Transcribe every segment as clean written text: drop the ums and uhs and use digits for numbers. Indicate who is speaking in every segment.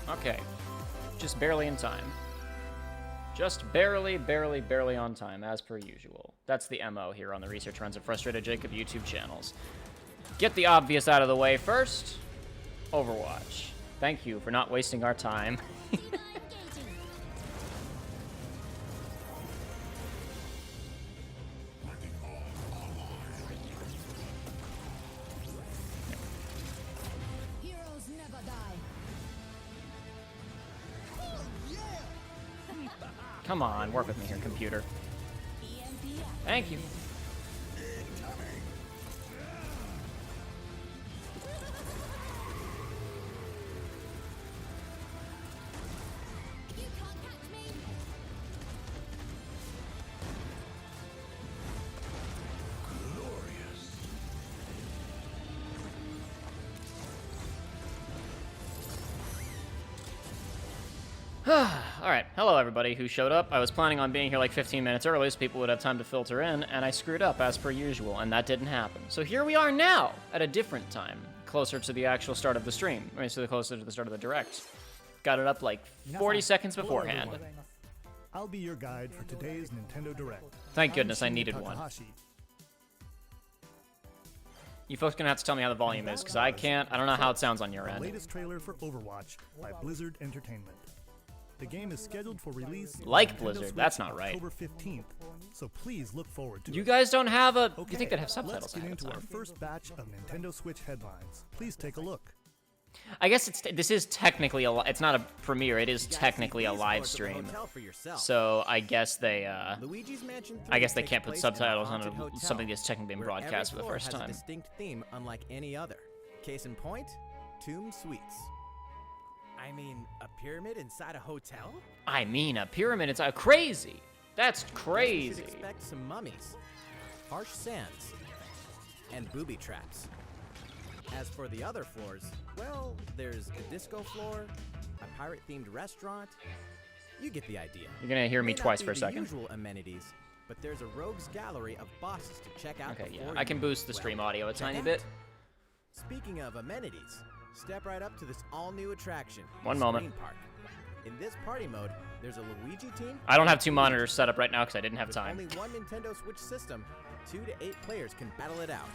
Speaker 1: Okay. Just barely in time. Just barely, barely, barely on time, as per usual. That's the MO here on the Research Runs of Frustrated Jacob YouTube channels. Get the obvious out of the way first. Overwatch. Thank you for not wasting our time. Come on, work with me here, computer. Thank you. Alright, hello everybody who showed up. I was planning on being here like 15 minutes early so people would have time to filter in, and I screwed up as per usual, and that didn't happen. So here we are now, at a different time, closer to the actual start of the stream. I mean, so closer to the start of the direct. Got it up like 40 seconds beforehand.
Speaker 2: I'll be your guide for today's Nintendo Direct.
Speaker 1: Thank goodness I needed one. You folks gonna have to tell me how the volume is, because I can't. I don't know how it sounds on your end.
Speaker 2: The latest trailer for Overwatch by Blizzard Entertainment. The game is scheduled for release
Speaker 1: like Blizzard, that's not right.
Speaker 2: October 15th, so please look forward to it.
Speaker 1: You guys don't have a...
Speaker 2: Okay,
Speaker 1: you think they'd have subtitles
Speaker 2: let's get into our first batch of Nintendo Switch headlines. Please take a look.
Speaker 1: I guess this is technically a... It's not a premiere, it is technically a live stream. So I guess they, I guess they can't put subtitles on something that's technically being broadcast for the first time.
Speaker 3: Has a distinct theme unlike any other. Case in point, Tomb Suites. I mean, a pyramid inside a hotel?
Speaker 1: I mean, a pyramid inside... Crazy! That's crazy!
Speaker 3: You should expect some mummies, harsh sands, and booby traps. As for the other floors, well, there's a disco floor, a pirate-themed restaurant. You get the idea.
Speaker 1: You're gonna hear me twice for a second.
Speaker 3: Usual amenities, but there's a rogues gallery of bosses to check out.
Speaker 1: Okay, yeah, I can boost the stream audio a tiny bit.
Speaker 3: Speaking of amenities, step right up to this all-new attraction.
Speaker 1: One moment.
Speaker 3: Park. In this party mode, there's a Luigi team.
Speaker 1: I don't have two monitors set up right now because I didn't have time.
Speaker 3: With only one Nintendo Switch system, 2 to 8 players can battle it out.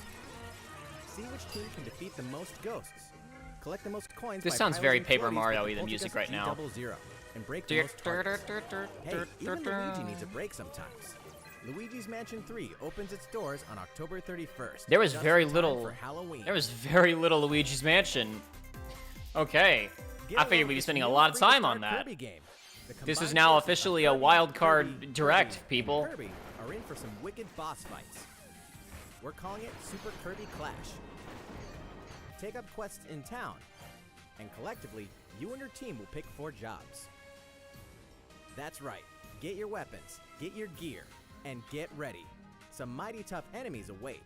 Speaker 3: See which team can defeat the most ghosts. Collect the most coins.
Speaker 1: This sounds very Paper Mario-y, the music right now.
Speaker 3: And break the most targets. Hey, even Luigi needs a break sometimes. Luigi's Mansion 3 opens its doors on October 31st.
Speaker 1: There was very little.
Speaker 3: For Halloween.
Speaker 1: There was very little Luigi's Mansion. Okay, I figured we'd be spending a lot of time on that. This is now officially a wild card direct, people.
Speaker 3: Kirby are in for some wicked boss fights. We're calling it Super Kirby Clash. Take up quests in town, and collectively, you and your team will pick 4 jobs. That's right. Get your weapons, get your gear, and get ready. Some mighty tough enemies await.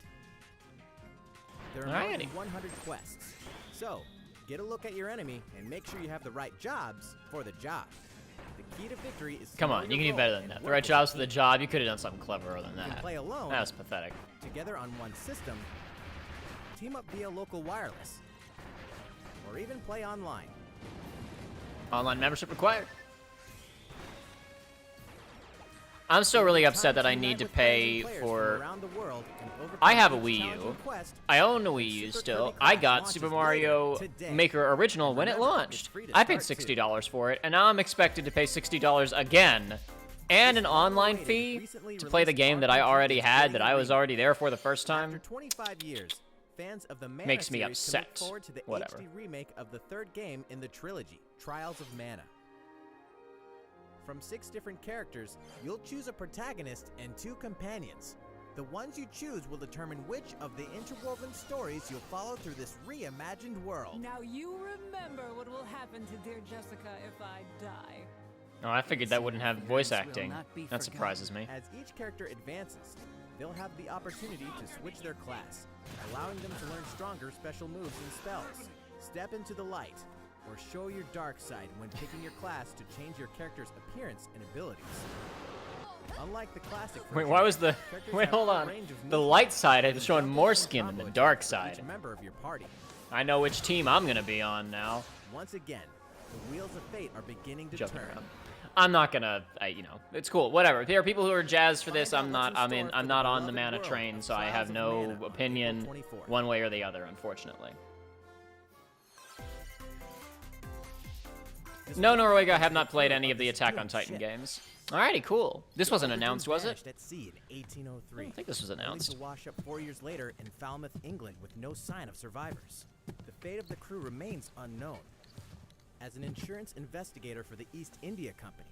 Speaker 3: There are more than 100 quests, so get a look at your enemy and make sure you have the right jobs for the job. The key to victory is...
Speaker 1: Come on, you can do better than that. The right jobs for the job, you could have done something cleverer than that.
Speaker 3: Play alone,
Speaker 1: that was pathetic.
Speaker 3: Together on one system, team up via local wireless, or even play online.
Speaker 1: Online membership required. I'm still really upset that I need to pay for... I have a Wii U. I own a Wii U still. I got Super Mario Maker Original when it launched. I paid $60 for it, and now I'm expected to pay $60 again. And an online fee to play the game that I already had, that I was already there for the first time. Makes me upset. Whatever.
Speaker 3: Remake of the 3rd game in the trilogy, Trials of Mana. From 6 different characters, you'll choose a protagonist and 2 companions. The ones you choose will determine which of the interwoven stories you'll follow through this reimagined world.
Speaker 4: Now you remember what will happen to dear Jessica if I die.
Speaker 1: Oh, I figured that wouldn't have voice acting. That surprises me.
Speaker 3: As each character advances, they'll have the opportunity to switch their class, allowing them to learn stronger special moves and spells. Step into the light, or show your dark side when picking your class to change your character's appearance and abilities. Unlike the classic version,
Speaker 1: wait, why was the... Wait, hold on. The light side is showing more skin than the dark side.
Speaker 3: Member of your party.
Speaker 1: I know which team I'm gonna be on now.
Speaker 3: Once again, The wheels of fate are beginning to
Speaker 1: Jumping
Speaker 3: turn.
Speaker 1: around. I'm not gonna, you know, it's cool. Whatever. There are people who are jazzed for this. I'm not on the mana train, so I have no opinion one way or the other, unfortunately. No, Norwega, I have not played any of the Attack on Titan games. Alrighty, cool. This wasn't announced, was it?
Speaker 3: At sea in 1803.
Speaker 1: I think this was
Speaker 3: only
Speaker 1: announced.
Speaker 3: to wash up 4 years later in Falmouth, England, with no sign of survivors. The fate of the crew remains unknown. As an insurance investigator for the East India Company,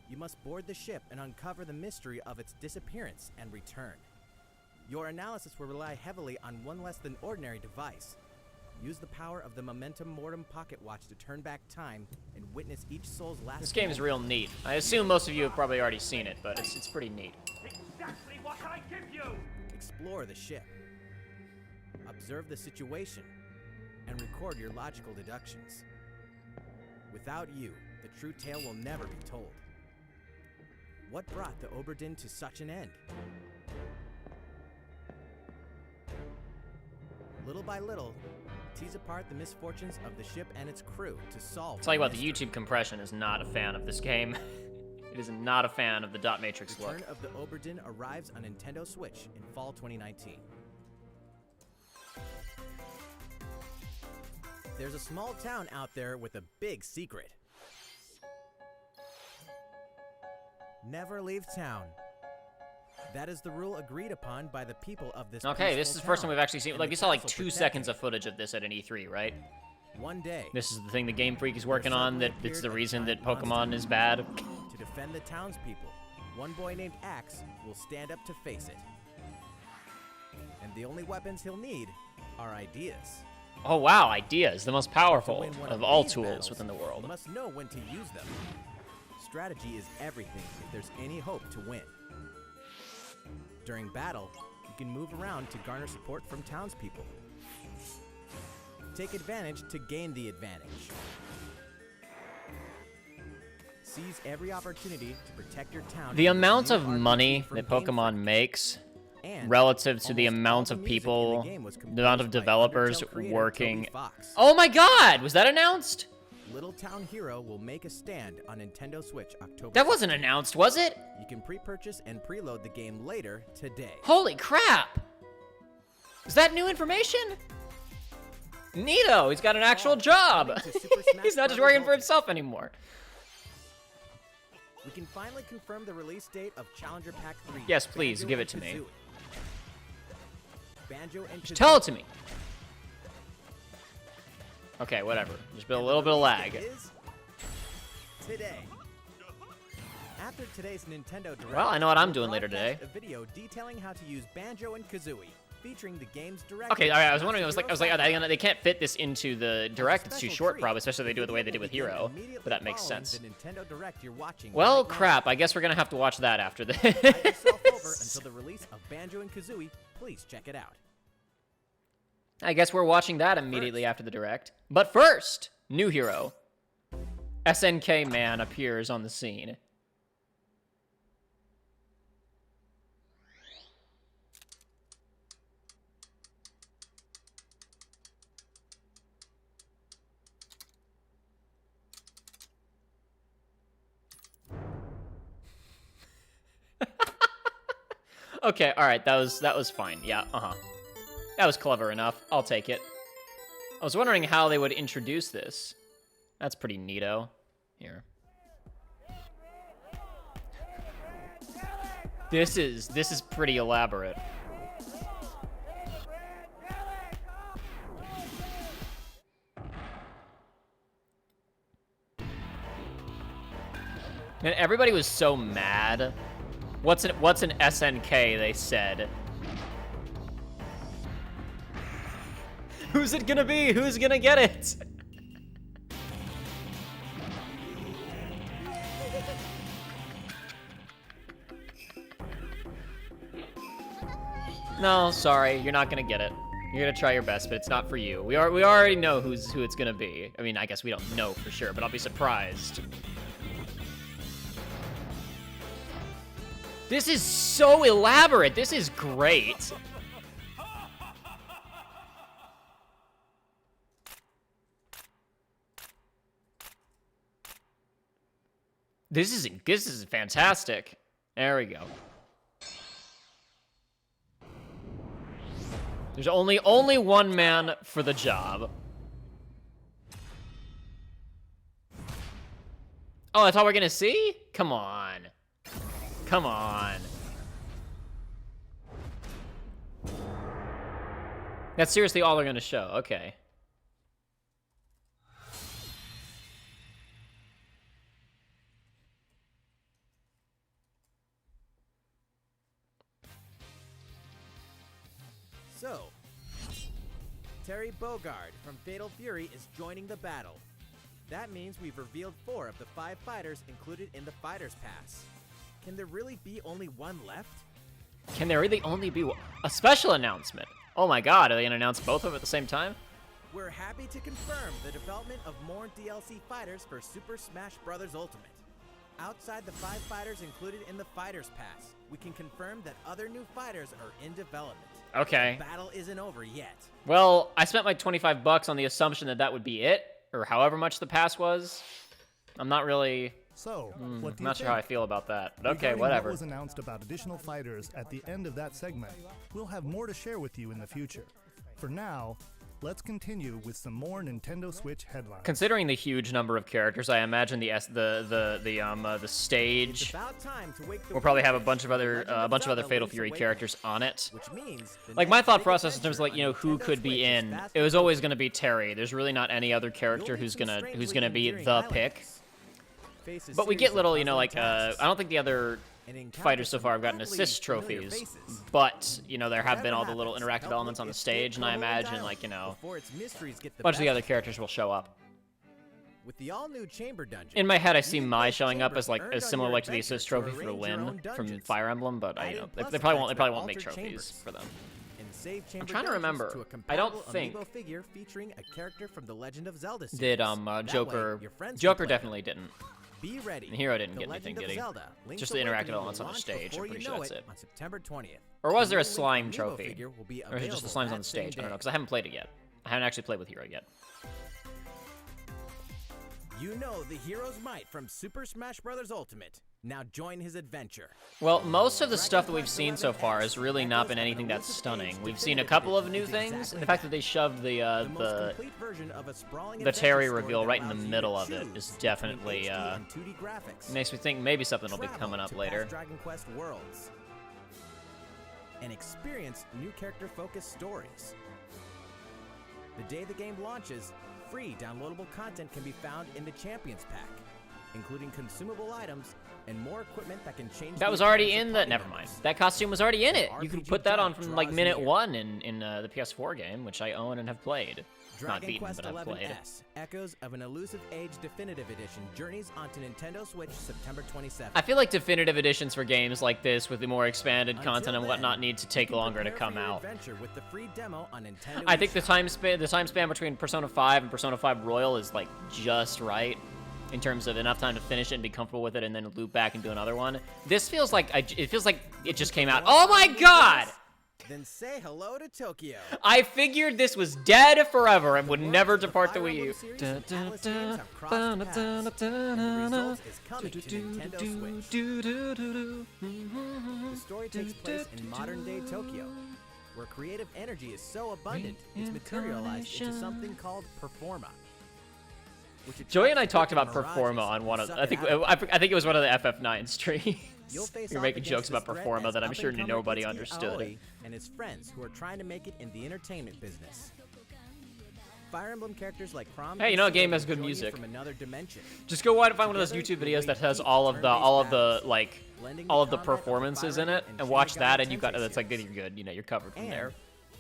Speaker 3: you must board the ship and uncover the mystery of its disappearance and return. Your analysis will rely heavily on one less than ordinary device. Use the power of the Momentum Mortem pocket watch to turn back time and witness each soul's last.
Speaker 1: This game is real neat. I assume most of you have probably already seen it, but it's pretty neat.
Speaker 5: Exactly what I give you!
Speaker 3: Explore the ship. Observe the situation and record your logical deductions. Without you, the true tale will never be told. What brought the Oberdin to such an end? Little by little, tease apart the misfortunes of the ship and its crew to solve.
Speaker 1: Tell you what, the YouTube compression is not a fan of this game. It is not a fan of the dot matrix look.
Speaker 3: Return of the Oberdin arrives on Nintendo Switch in fall 2019. There's a small town out there with a big secret. Never leave town. That is the rule agreed upon by the people of this.
Speaker 1: Okay, this is the first time
Speaker 3: town,
Speaker 1: we've actually seen.
Speaker 3: and
Speaker 1: Like,
Speaker 3: the
Speaker 1: we saw like
Speaker 3: castle
Speaker 1: 2
Speaker 3: protected.
Speaker 1: seconds of footage of this at an E3, right?
Speaker 3: One day,
Speaker 1: This is the thing the Game Freak is working
Speaker 3: there
Speaker 1: on. That
Speaker 3: suddenly
Speaker 1: it's the
Speaker 3: appeared a
Speaker 1: reason that
Speaker 3: giant
Speaker 1: Pokemon
Speaker 3: monster.
Speaker 1: is bad.
Speaker 3: To defend the townspeople, one boy named Axe will stand up to face it. And the only weapons he'll need are ideas.
Speaker 1: Oh wow, ideas, the most
Speaker 3: To
Speaker 1: powerful
Speaker 3: win one
Speaker 1: of all
Speaker 3: these
Speaker 1: tools
Speaker 3: battles,
Speaker 1: within the
Speaker 3: You
Speaker 1: world.
Speaker 3: must know when to use them. Strategy is everything if there's any hope to win. During battle, you can move around to garner support from townspeople. Take advantage to gain the advantage. Seize every opportunity to protect your town.
Speaker 1: The
Speaker 3: against
Speaker 1: amount
Speaker 3: new
Speaker 1: of
Speaker 3: RPG
Speaker 1: money
Speaker 3: from
Speaker 1: that
Speaker 3: Game
Speaker 1: Pokemon
Speaker 3: Freak.
Speaker 1: makes
Speaker 3: And
Speaker 1: relative to the
Speaker 3: almost
Speaker 1: amount
Speaker 3: all
Speaker 1: of
Speaker 3: the music in
Speaker 1: people,
Speaker 3: the game was
Speaker 1: the amount of
Speaker 3: composed by
Speaker 1: developers
Speaker 3: Undertale creator
Speaker 1: working.
Speaker 3: Toby Fox.
Speaker 1: Oh my God, was that announced?
Speaker 3: Little Town Hero will make a stand on Nintendo Switch October.
Speaker 1: That
Speaker 3: 6th.
Speaker 1: wasn't announced, was it?
Speaker 3: You can pre-purchase and preload the game later today.
Speaker 1: Holy crap! Is that new information? Neato, he's got an actual job.
Speaker 3: Coming to Super Smash
Speaker 1: He's not just
Speaker 3: Bros.
Speaker 1: working for
Speaker 3: Ultimate.
Speaker 1: himself anymore.
Speaker 3: We can finally confirm the release date of Challenger Pack 3.
Speaker 1: Yes, please,
Speaker 3: Banjo
Speaker 1: give
Speaker 3: and
Speaker 1: it to me.
Speaker 3: Kazooie. Banjo and
Speaker 1: Just
Speaker 3: Kazooie.
Speaker 1: tell it to me. Okay, whatever. Just a little bit of lag.
Speaker 3: Is today. After today's Nintendo Direct,
Speaker 1: Well, I know what I'm
Speaker 3: we'll
Speaker 1: doing later
Speaker 3: broadcast
Speaker 1: today.
Speaker 3: A video detailing how to use Banjo and Kazooie, featuring the game's direct.
Speaker 1: Okay, all right. I was wondering. I was like, they can't fit this into the direct. It's too short, probably, especially if they do it the way they did with Hero. But that makes sense.
Speaker 3: The Nintendo Direct you're watching
Speaker 1: Well,
Speaker 3: right now.
Speaker 1: crap. I guess we're gonna have to watch that after
Speaker 3: Drive yourself over
Speaker 1: this.
Speaker 3: until the release of Banjo and Kazooie. Please check it out.
Speaker 1: I guess we're watching that immediately after the direct. But first, new hero. SNK Man appears on the scene. Okay, all right, that was fine. Yeah, that was clever enough. I'll take it. I was wondering how they would introduce this. That's pretty neato. Here. This is pretty elaborate. And everybody was so mad. What's an SNK, they said. Who's it gonna be? Who's gonna get it? No, sorry, you're not gonna get it. You're gonna try your best, but it's not for you. We already know who it's gonna be. I mean, I guess we don't know for sure, but I'll be surprised. This is so elaborate. This is great. This is fantastic. There we go. There's only one man for the job. Oh, that's all we're gonna see? Come on. Come on. That's seriously all they're gonna show. Okay.
Speaker 3: So, Terry Bogard from Fatal Fury is joining the battle. That means we've revealed 4 of the 5 fighters included in the Fighter's Pass. Can there really be only one left?
Speaker 1: Can there really only be a special announcement? Oh my god, are they gonna announce both of them at the same time?
Speaker 3: We're happy to confirm the development of more DLC fighters for Super Smash Bros. Ultimate. Outside the 5 fighters included in the Fighter's Pass, we can confirm that other new fighters are in development.
Speaker 1: Okay.
Speaker 3: The battle isn't over yet.
Speaker 1: Well, I spent my 25 bucks on the assumption that that would be it, or however much the pass was. I'm not really...
Speaker 2: So, what do you
Speaker 1: not sure how I feel about that, but okay,
Speaker 2: Regarding
Speaker 1: whatever.
Speaker 2: What was announced about additional fighters at the end of that segment, we'll have more to share with you in the future. For now, let's continue with some more Nintendo Switch headlines.
Speaker 1: Considering the huge number of characters, I imagine the stage
Speaker 3: It's about time to wake the
Speaker 1: will probably
Speaker 3: world
Speaker 1: have a
Speaker 3: up
Speaker 1: bunch
Speaker 3: to
Speaker 1: of
Speaker 3: the
Speaker 1: other
Speaker 3: Legend of
Speaker 1: bunch of other
Speaker 3: Zelda
Speaker 1: Fatal
Speaker 3: Link's
Speaker 1: Fury
Speaker 3: Awakening,
Speaker 1: characters on it.
Speaker 3: which means the
Speaker 1: Like my
Speaker 3: next
Speaker 1: thought
Speaker 3: big
Speaker 1: process in terms of like,
Speaker 3: adventure
Speaker 1: who
Speaker 3: on
Speaker 1: could
Speaker 3: Nintendo
Speaker 1: be
Speaker 3: Switch
Speaker 1: in,
Speaker 3: is fast
Speaker 1: it was
Speaker 3: approaching.
Speaker 1: always going to be Terry. There's really not any other character
Speaker 3: You'll
Speaker 1: who's
Speaker 3: meet some
Speaker 1: gonna
Speaker 3: strangely
Speaker 1: be
Speaker 3: endearing
Speaker 1: the pick.
Speaker 3: islands. Face a
Speaker 1: But we
Speaker 3: series
Speaker 1: get
Speaker 3: of
Speaker 1: little, you know,
Speaker 3: puzzling
Speaker 1: like
Speaker 3: tasks
Speaker 1: I don't think the other
Speaker 3: and encounter
Speaker 1: fighters so
Speaker 3: some
Speaker 1: far have gotten
Speaker 3: oddly
Speaker 1: assist
Speaker 3: familiar
Speaker 1: trophies,
Speaker 3: faces.
Speaker 1: but you know there have been all
Speaker 3: Whatever
Speaker 1: the little
Speaker 3: happens,
Speaker 1: interactive
Speaker 3: help
Speaker 1: elements
Speaker 3: Link
Speaker 1: on the
Speaker 3: escape
Speaker 1: stage, and I
Speaker 3: Koholint's
Speaker 1: imagine
Speaker 3: Island
Speaker 1: like, you know,
Speaker 3: before its mysteries get
Speaker 1: a
Speaker 3: the
Speaker 1: bunch of the
Speaker 3: best
Speaker 1: other
Speaker 3: of it.
Speaker 1: characters will show up.
Speaker 3: With the all-new chamber dungeon.
Speaker 1: In my head, I
Speaker 3: you
Speaker 1: see
Speaker 3: can
Speaker 1: Mai
Speaker 3: place
Speaker 1: showing up as
Speaker 3: chambers
Speaker 1: like
Speaker 3: earned
Speaker 1: as
Speaker 3: on
Speaker 1: similar
Speaker 3: your
Speaker 1: like to the
Speaker 3: adventure
Speaker 1: assist
Speaker 3: to
Speaker 1: trophy for
Speaker 3: arrange your own
Speaker 1: Lyn from
Speaker 3: dungeons.
Speaker 1: Fire Emblem, but
Speaker 3: Add
Speaker 1: you
Speaker 3: in
Speaker 1: know
Speaker 3: plus
Speaker 1: they probably
Speaker 3: effects
Speaker 1: won't
Speaker 3: that
Speaker 1: make
Speaker 3: alter
Speaker 1: trophies
Speaker 3: chambers.
Speaker 1: for them.
Speaker 3: And save chamber
Speaker 1: trying to
Speaker 3: dungeons
Speaker 1: remember.
Speaker 3: To a
Speaker 1: I don't
Speaker 3: compatible
Speaker 1: think-
Speaker 3: Amiibo figure featuring a character from the Legend of Zelda series.
Speaker 1: Did
Speaker 3: That way,
Speaker 1: Joker?
Speaker 3: your friends can
Speaker 1: Joker
Speaker 3: play
Speaker 1: definitely didn't.
Speaker 3: Be ready.
Speaker 1: And Hero didn't
Speaker 3: The
Speaker 1: get
Speaker 3: Legend
Speaker 1: anything,
Speaker 3: of
Speaker 1: did he?
Speaker 3: Zelda, Link's
Speaker 1: Just the interactive
Speaker 3: Awakening will
Speaker 1: elements on the
Speaker 3: launch
Speaker 1: stage, I'm
Speaker 3: before
Speaker 1: pretty
Speaker 3: you
Speaker 1: sure
Speaker 3: know
Speaker 1: that's it.
Speaker 3: On September 20th.
Speaker 1: Or was
Speaker 3: The
Speaker 1: there a
Speaker 3: new Link
Speaker 1: slime
Speaker 3: Amiibo
Speaker 1: trophy?
Speaker 3: figure will be
Speaker 1: Or is it just the
Speaker 3: available
Speaker 1: slimes on
Speaker 3: that
Speaker 1: the stage?
Speaker 3: same
Speaker 1: I don't know,
Speaker 3: day.
Speaker 1: because I haven't played it yet. I haven't actually played with Hero yet.
Speaker 3: You know the hero's might from Super Smash Bros. Ultimate. Now join his adventure.
Speaker 1: Well, most of the stuff that we've seen so far has really not been anything that's stunning. We've seen a couple of new things, and the fact that they shoved
Speaker 3: The most complete version of a sprawling
Speaker 1: the Terry
Speaker 3: adventure
Speaker 1: reveal
Speaker 3: story
Speaker 1: right in
Speaker 3: that
Speaker 1: the
Speaker 3: allows you
Speaker 1: middle
Speaker 3: to
Speaker 1: of it
Speaker 3: choose
Speaker 1: is
Speaker 3: between
Speaker 1: definitely
Speaker 3: HD and 2D graphics.
Speaker 1: makes me think maybe something will be
Speaker 3: Travel
Speaker 1: coming up
Speaker 3: to
Speaker 1: later.
Speaker 3: past Dragon Quest worlds and experience new character-focused stories. The day the game launches, free downloadable content can be found in the Champions Pack, including consumable items and more equipment that can change.
Speaker 1: That
Speaker 3: the
Speaker 1: was already
Speaker 3: appearance
Speaker 1: in
Speaker 3: of
Speaker 1: the.
Speaker 3: party
Speaker 1: Never mind.
Speaker 3: members.
Speaker 1: That costume was already in it. You could
Speaker 3: RPG
Speaker 1: put that on
Speaker 3: giant
Speaker 1: from like
Speaker 3: draws
Speaker 1: minute
Speaker 3: near.
Speaker 1: 1 in the PS4 game, which I own and have played. Not
Speaker 3: Dragon
Speaker 1: beaten,
Speaker 3: Quest
Speaker 1: but I've played.
Speaker 3: XI's Echoes of an Elusive Age Definitive Edition journeys onto Nintendo Switch September 27th.
Speaker 1: I feel like definitive editions for games like this with the more expanded
Speaker 3: Until
Speaker 1: content and
Speaker 3: then,
Speaker 1: whatnot need to take
Speaker 3: you can
Speaker 1: longer to
Speaker 3: prepare
Speaker 1: come
Speaker 3: for your
Speaker 1: out.
Speaker 3: adventure with the free demo on Nintendo
Speaker 1: I think the
Speaker 3: eShop.
Speaker 1: time span between Persona 5 and Persona 5 Royal is like just right in terms of enough time to finish it and be comfortable with it and then loop back and do another one. This feels like it feels like it just came out. Oh my god!
Speaker 3: Then say hello to Tokyo.
Speaker 1: I figured this was dead forever and would never
Speaker 3: Worlds of the
Speaker 1: depart the
Speaker 3: Fire
Speaker 1: Wii U.
Speaker 3: Emblem series and Atlas games have crossed paths, and the result is coming to Nintendo Switch. The story takes place in modern-day Tokyo, where creative energy is so abundant it's materialized into something called Performa. which
Speaker 1: Joey and I
Speaker 3: attracts
Speaker 1: talked about
Speaker 3: wicked
Speaker 1: Performa
Speaker 3: mirages
Speaker 1: on one
Speaker 3: and
Speaker 1: of
Speaker 3: suck
Speaker 1: I think
Speaker 3: it out of
Speaker 1: I think it was one of the FF9 streams.
Speaker 3: You'll face
Speaker 1: We were
Speaker 3: off
Speaker 1: making
Speaker 3: against
Speaker 1: jokes about
Speaker 3: this threat
Speaker 1: Performa
Speaker 3: as
Speaker 1: that I'm sure
Speaker 3: up-and-comer
Speaker 1: nobody
Speaker 3: Itsuki
Speaker 1: understood.
Speaker 3: Aoi and his friends who are trying to make it in the entertainment business. Fire Emblem characters like Chrom.
Speaker 1: Hey, you know, a
Speaker 3: and
Speaker 1: game
Speaker 3: Seal
Speaker 1: has good
Speaker 3: join you
Speaker 1: music.
Speaker 3: From another dimension.
Speaker 1: Just go find one of those YouTube
Speaker 3: Together,
Speaker 1: videos
Speaker 3: you'll
Speaker 1: that has
Speaker 3: wage
Speaker 1: all of the
Speaker 3: turn-based
Speaker 1: like
Speaker 3: blending
Speaker 1: all of the
Speaker 3: combat of
Speaker 1: performances
Speaker 3: Fire
Speaker 1: in it
Speaker 3: Emblem
Speaker 1: and watch
Speaker 3: Shin
Speaker 1: that
Speaker 3: Megami
Speaker 1: and you got
Speaker 3: Tensei
Speaker 1: that's like
Speaker 3: series.
Speaker 1: you're good. You know, you're covered from
Speaker 3: And
Speaker 1: there.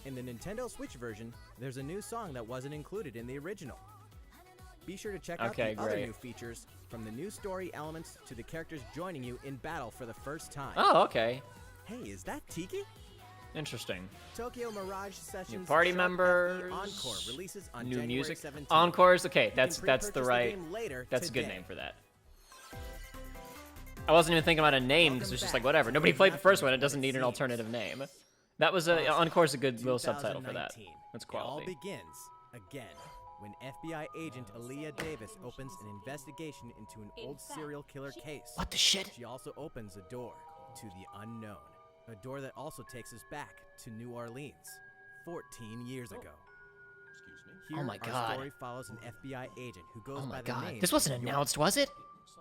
Speaker 3: in the Nintendo Switch version, there's a new song that wasn't included in the original. Be sure to check out
Speaker 1: Okay,
Speaker 3: the other
Speaker 1: great.
Speaker 3: new features, from the new story elements to the characters joining you in battle for the first time.
Speaker 1: Oh, okay.
Speaker 3: Hey, is that Tiki?
Speaker 1: Interesting.
Speaker 3: Tokyo Mirage Sessions
Speaker 1: New party
Speaker 3: Sharp
Speaker 1: members.
Speaker 3: FE Encore releases on
Speaker 1: New
Speaker 3: January
Speaker 1: music.
Speaker 3: 17th.
Speaker 1: Encores. Okay,
Speaker 3: You can
Speaker 1: that's the
Speaker 3: pre-purchase
Speaker 1: right.
Speaker 3: game later
Speaker 1: That's a good
Speaker 3: today.
Speaker 1: name for that. I wasn't even thinking about a name because
Speaker 3: Welcome
Speaker 1: it's just
Speaker 3: back
Speaker 1: like whatever.
Speaker 3: to
Speaker 1: Nobody
Speaker 3: Game
Speaker 1: played the
Speaker 3: Master
Speaker 1: first one. It
Speaker 3: What
Speaker 1: doesn't
Speaker 3: It
Speaker 1: need an
Speaker 3: Seems.
Speaker 1: alternative name. That was a Encore's a good little subtitle for that.
Speaker 3: 2019.
Speaker 1: That's
Speaker 3: It all
Speaker 1: quality.
Speaker 3: begins again when FBI agent Aaliyah Davis opens an investigation into an old serial killer case.
Speaker 1: What the shit?
Speaker 3: She also opens a door to the unknown. A door that also takes us back to New Orleans, 14 years ago. Here,
Speaker 1: Oh my
Speaker 3: our
Speaker 1: God.
Speaker 3: story follows an FBI agent who goes
Speaker 1: Oh
Speaker 3: by
Speaker 1: my
Speaker 3: the
Speaker 1: god.
Speaker 3: name
Speaker 1: This wasn't
Speaker 3: York.
Speaker 1: announced, was it?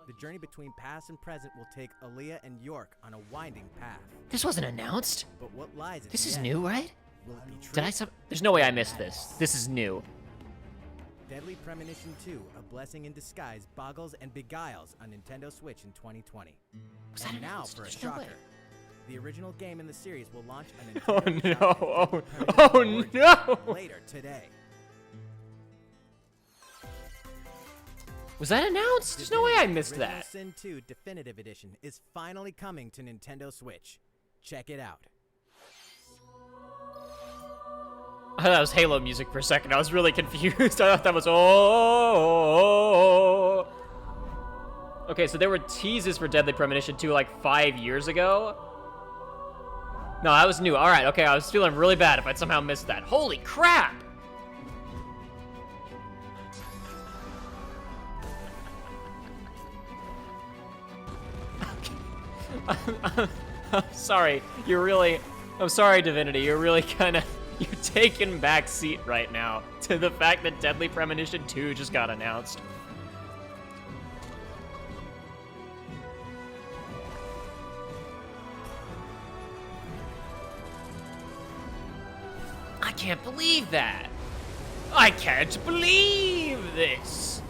Speaker 3: The journey between past and present will take Aaliyah and York on a winding path.
Speaker 1: This wasn't announced.
Speaker 3: But what lies at
Speaker 1: This
Speaker 3: the
Speaker 1: is
Speaker 3: end?
Speaker 1: new, right?
Speaker 3: Will it be true?
Speaker 1: Did I sub? There's no way I missed this. This is new.
Speaker 3: Deadly Premonition 2, A Blessing in Disguise, boggles and beguiles on Nintendo Switch in 2020.
Speaker 1: Was that
Speaker 3: And now
Speaker 1: announced?
Speaker 3: for a
Speaker 1: There's no way.
Speaker 3: shocker. The original game in the series will launch on
Speaker 1: Oh
Speaker 3: Nintendo
Speaker 1: no!
Speaker 3: Shop
Speaker 1: Oh,
Speaker 3: and Deadly
Speaker 1: oh
Speaker 3: Premonition
Speaker 1: no!
Speaker 3: later today.
Speaker 1: Was that announced? There's no way I missed
Speaker 3: Original
Speaker 1: that.
Speaker 3: Sin 2 Definitive Edition is finally coming to Nintendo Switch. Check it out.
Speaker 1: I thought that was Halo music for a second. I was really confused. I thought that was oh. Okay, so there were teases for Deadly Premonition 2 like 5 years ago. No, that was new. All right, okay, I was feeling really bad if I'd somehow missed that. Holy crap! I'm sorry. I'm sorry, Divinity. You're really kind of, you're taking back seat right now to the fact that Deadly Premonition 2 just got announced. I can't believe that. I can't believe this.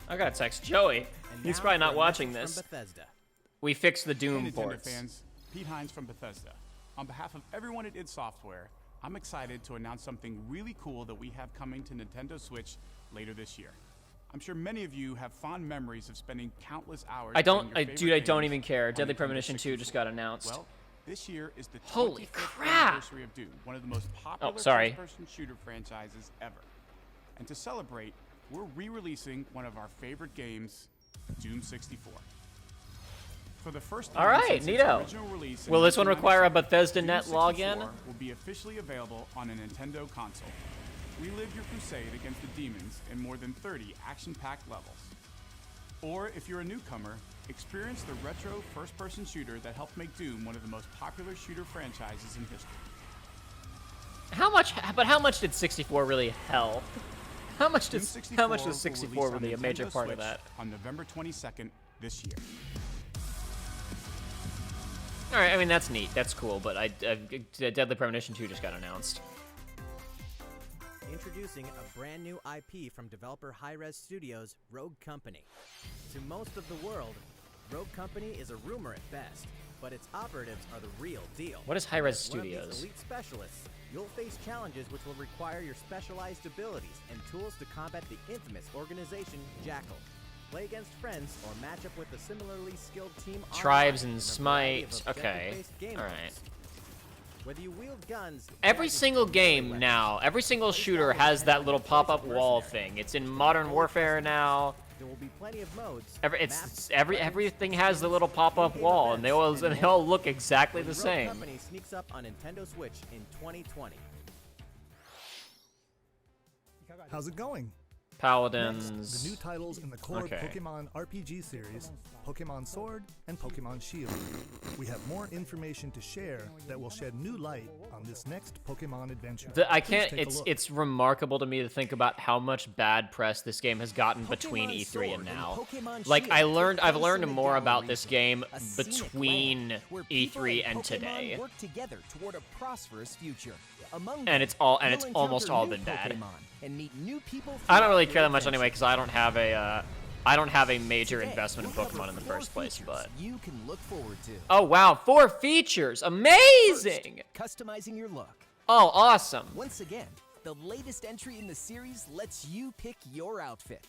Speaker 1: I gotta text Joey.
Speaker 3: And
Speaker 1: He's
Speaker 3: now
Speaker 1: probably
Speaker 3: for
Speaker 1: not
Speaker 3: a
Speaker 1: watching
Speaker 3: message
Speaker 1: this.
Speaker 3: from Bethesda.
Speaker 1: We fixed the
Speaker 6: Hey,
Speaker 1: Doom
Speaker 6: Nintendo
Speaker 1: ports.
Speaker 6: fans, Pete Hines from Bethesda. On behalf of everyone at id Software, I'm excited to announce something really cool that we have coming to Nintendo Switch later this year. I'm sure many of you have fond memories of spending countless hours.
Speaker 1: I
Speaker 6: playing your
Speaker 1: don't
Speaker 6: favorite
Speaker 1: even
Speaker 6: games
Speaker 1: care.
Speaker 6: on
Speaker 1: Deadly
Speaker 6: Nintendo
Speaker 1: Premonition 2 just
Speaker 6: 64.
Speaker 1: got announced.
Speaker 6: Well, this year is the
Speaker 1: Holy
Speaker 6: 25th
Speaker 1: crap.
Speaker 6: anniversary of Doom, one of the most popular
Speaker 1: sorry.
Speaker 6: first-person shooter franchises ever. And to celebrate, we're re-releasing one of our favorite games, Doom 64. For the first time
Speaker 1: All right,
Speaker 6: since its
Speaker 1: neato.
Speaker 6: original release in
Speaker 1: Will this one require a
Speaker 6: 1997,
Speaker 1: Bethesda Net
Speaker 6: Doom
Speaker 1: login?
Speaker 6: 64 will be officially available on a Nintendo console. Relive your crusade against the demons in more than 30 action-packed levels. Or if you're a newcomer, experience the retro first-person shooter that helped make Doom one of the most popular shooter franchises in history.
Speaker 1: How much did 64 really help? How much
Speaker 6: Doom
Speaker 1: was
Speaker 6: 64 will
Speaker 1: 64
Speaker 6: release on
Speaker 1: really a major
Speaker 6: Nintendo
Speaker 1: part of
Speaker 6: Switch
Speaker 1: that?
Speaker 6: on November 22nd this year.
Speaker 1: All right, I mean that's neat, that's cool, but Deadly Premonition 2 just got announced.
Speaker 3: Introducing a brand new IP from developer Hi-Rez Studios, Rogue Company. To most of the world, Rogue Company is a rumor at best, but its operatives are the real deal.
Speaker 1: What is Hi-Rez
Speaker 3: As one of these
Speaker 1: Studios?
Speaker 3: elite specialists, you'll face challenges which will require your specialized abilities and tools to combat the infamous organization Jackal. Play against friends or match up with a similarly skilled team
Speaker 1: Tribes
Speaker 3: online
Speaker 1: and
Speaker 3: in a variety of
Speaker 1: Smite, okay,
Speaker 3: objective-based game
Speaker 1: all
Speaker 3: modes.
Speaker 1: right.
Speaker 3: Whether you wield guns,
Speaker 1: Every
Speaker 3: gadgets,
Speaker 1: single
Speaker 3: or melee
Speaker 1: game
Speaker 3: weapons,
Speaker 1: now, every single shooter has that little pop-up wall thing. It's in Modern Warfare now.
Speaker 3: there will be plenty of modes.
Speaker 1: Everything has the little pop-up wall, and they all look exactly the
Speaker 3: Rogue
Speaker 1: same.
Speaker 3: Company sneaks up on Nintendo Switch in 2020.
Speaker 2: How's it going?
Speaker 1: Paladins.
Speaker 2: The new titles in the core
Speaker 1: Okay.
Speaker 2: Pokemon RPG series, Pokemon Sword and Pokemon Shield. We have more information to share that will shed new light on this next Pokemon adventure.
Speaker 1: I
Speaker 2: Please
Speaker 1: can't.
Speaker 2: take a
Speaker 1: It's
Speaker 2: look.
Speaker 1: it's remarkable to me to think about how much bad press this game has gotten between
Speaker 7: Pokemon
Speaker 1: E3 and
Speaker 7: Sword
Speaker 1: now.
Speaker 7: Pokemon
Speaker 1: Like
Speaker 7: Shield
Speaker 1: I've
Speaker 7: take
Speaker 1: learned
Speaker 7: place in
Speaker 1: more
Speaker 7: the
Speaker 1: about
Speaker 7: Galar
Speaker 1: this
Speaker 7: region,
Speaker 1: game
Speaker 7: a scenic
Speaker 1: between
Speaker 7: land where people
Speaker 1: E3
Speaker 7: and
Speaker 1: and
Speaker 7: Pokemon
Speaker 1: today,
Speaker 7: work together toward a prosperous future. Among
Speaker 1: and
Speaker 7: them,
Speaker 1: it's all
Speaker 7: you'll
Speaker 1: almost
Speaker 7: encounter
Speaker 1: all
Speaker 7: new
Speaker 1: been bad.
Speaker 7: Pokemon and meet new people
Speaker 1: I don't really
Speaker 7: throughout
Speaker 1: care
Speaker 7: your
Speaker 1: that much anyway
Speaker 7: adventure.
Speaker 1: because I don't have a major
Speaker 7: Today,
Speaker 1: investment in
Speaker 7: we'll cover
Speaker 1: Pokemon in the
Speaker 7: 4
Speaker 1: first place.
Speaker 7: features
Speaker 1: But
Speaker 7: you can look forward to.
Speaker 1: oh wow, 4 features, amazing!
Speaker 7: Customizing your look.
Speaker 1: Oh, awesome!
Speaker 7: Once again, the latest entry in the series lets you pick your outfit.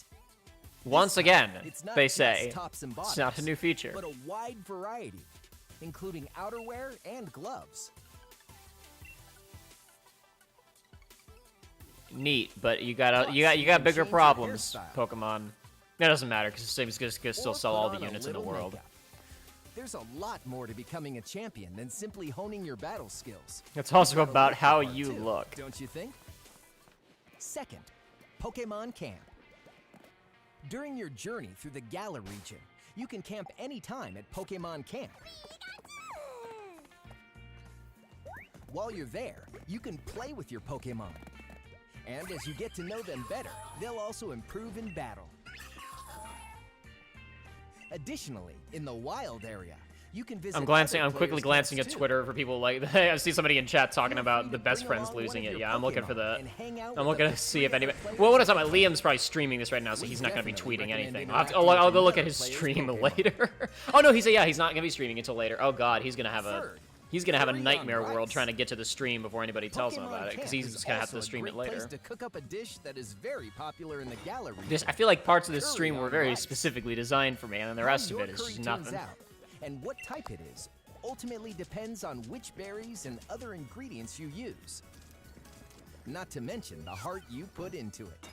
Speaker 1: Once
Speaker 7: This time,
Speaker 1: again,
Speaker 7: it's not
Speaker 1: they
Speaker 7: just
Speaker 1: say
Speaker 7: tops and
Speaker 1: it's not a
Speaker 7: bottoms,
Speaker 1: new feature.
Speaker 7: but a wide variety, including outerwear and gloves.
Speaker 1: Neat, but you got bigger
Speaker 7: change your
Speaker 1: problems,
Speaker 7: hairstyle.
Speaker 1: Pokemon. That doesn't matter because the game's gonna still
Speaker 7: Or
Speaker 1: sell
Speaker 7: put
Speaker 1: all the
Speaker 7: on a
Speaker 1: units in the
Speaker 7: little
Speaker 1: world.
Speaker 7: makeup. There's a lot more to becoming a champion than simply honing your battle skills.
Speaker 1: It's also
Speaker 7: Gotta
Speaker 1: about
Speaker 7: work
Speaker 1: how
Speaker 7: hard,
Speaker 1: you
Speaker 7: too,
Speaker 1: look.
Speaker 7: don't you think? Second, Pokemon Camp. During your journey through the Galar region, you can camp anytime at Pokemon Camp. While you're there, you can play with your Pokemon. And as you get to know them better, they'll also improve in battle. Additionally, in the wild area, you can visit.
Speaker 1: I'm quickly glancing at Twitter for people like I see somebody in chat talking about the best friends losing it. Yeah, I'm looking for that. I'm looking to see if anybody. Well, what is about? Liam's probably streaming this right now, so he's not going to be tweeting anything. I'll go look at his stream later. Oh no, he's not going to be streaming until later. Oh god, he's going to have a nightmare world trying to get to the stream before anybody tells him about it, because he's just going to have to stream it later.
Speaker 7: To cook up a dish that is very popular in the Galar region.
Speaker 1: I feel like parts of this stream were very specifically designed for me, and then the rest of
Speaker 7: How
Speaker 1: it is
Speaker 7: your
Speaker 1: just
Speaker 7: curry
Speaker 1: nothing.
Speaker 7: turns out, and what type it is ultimately depends on which berries and other ingredients you use. Not to mention the heart you put into it.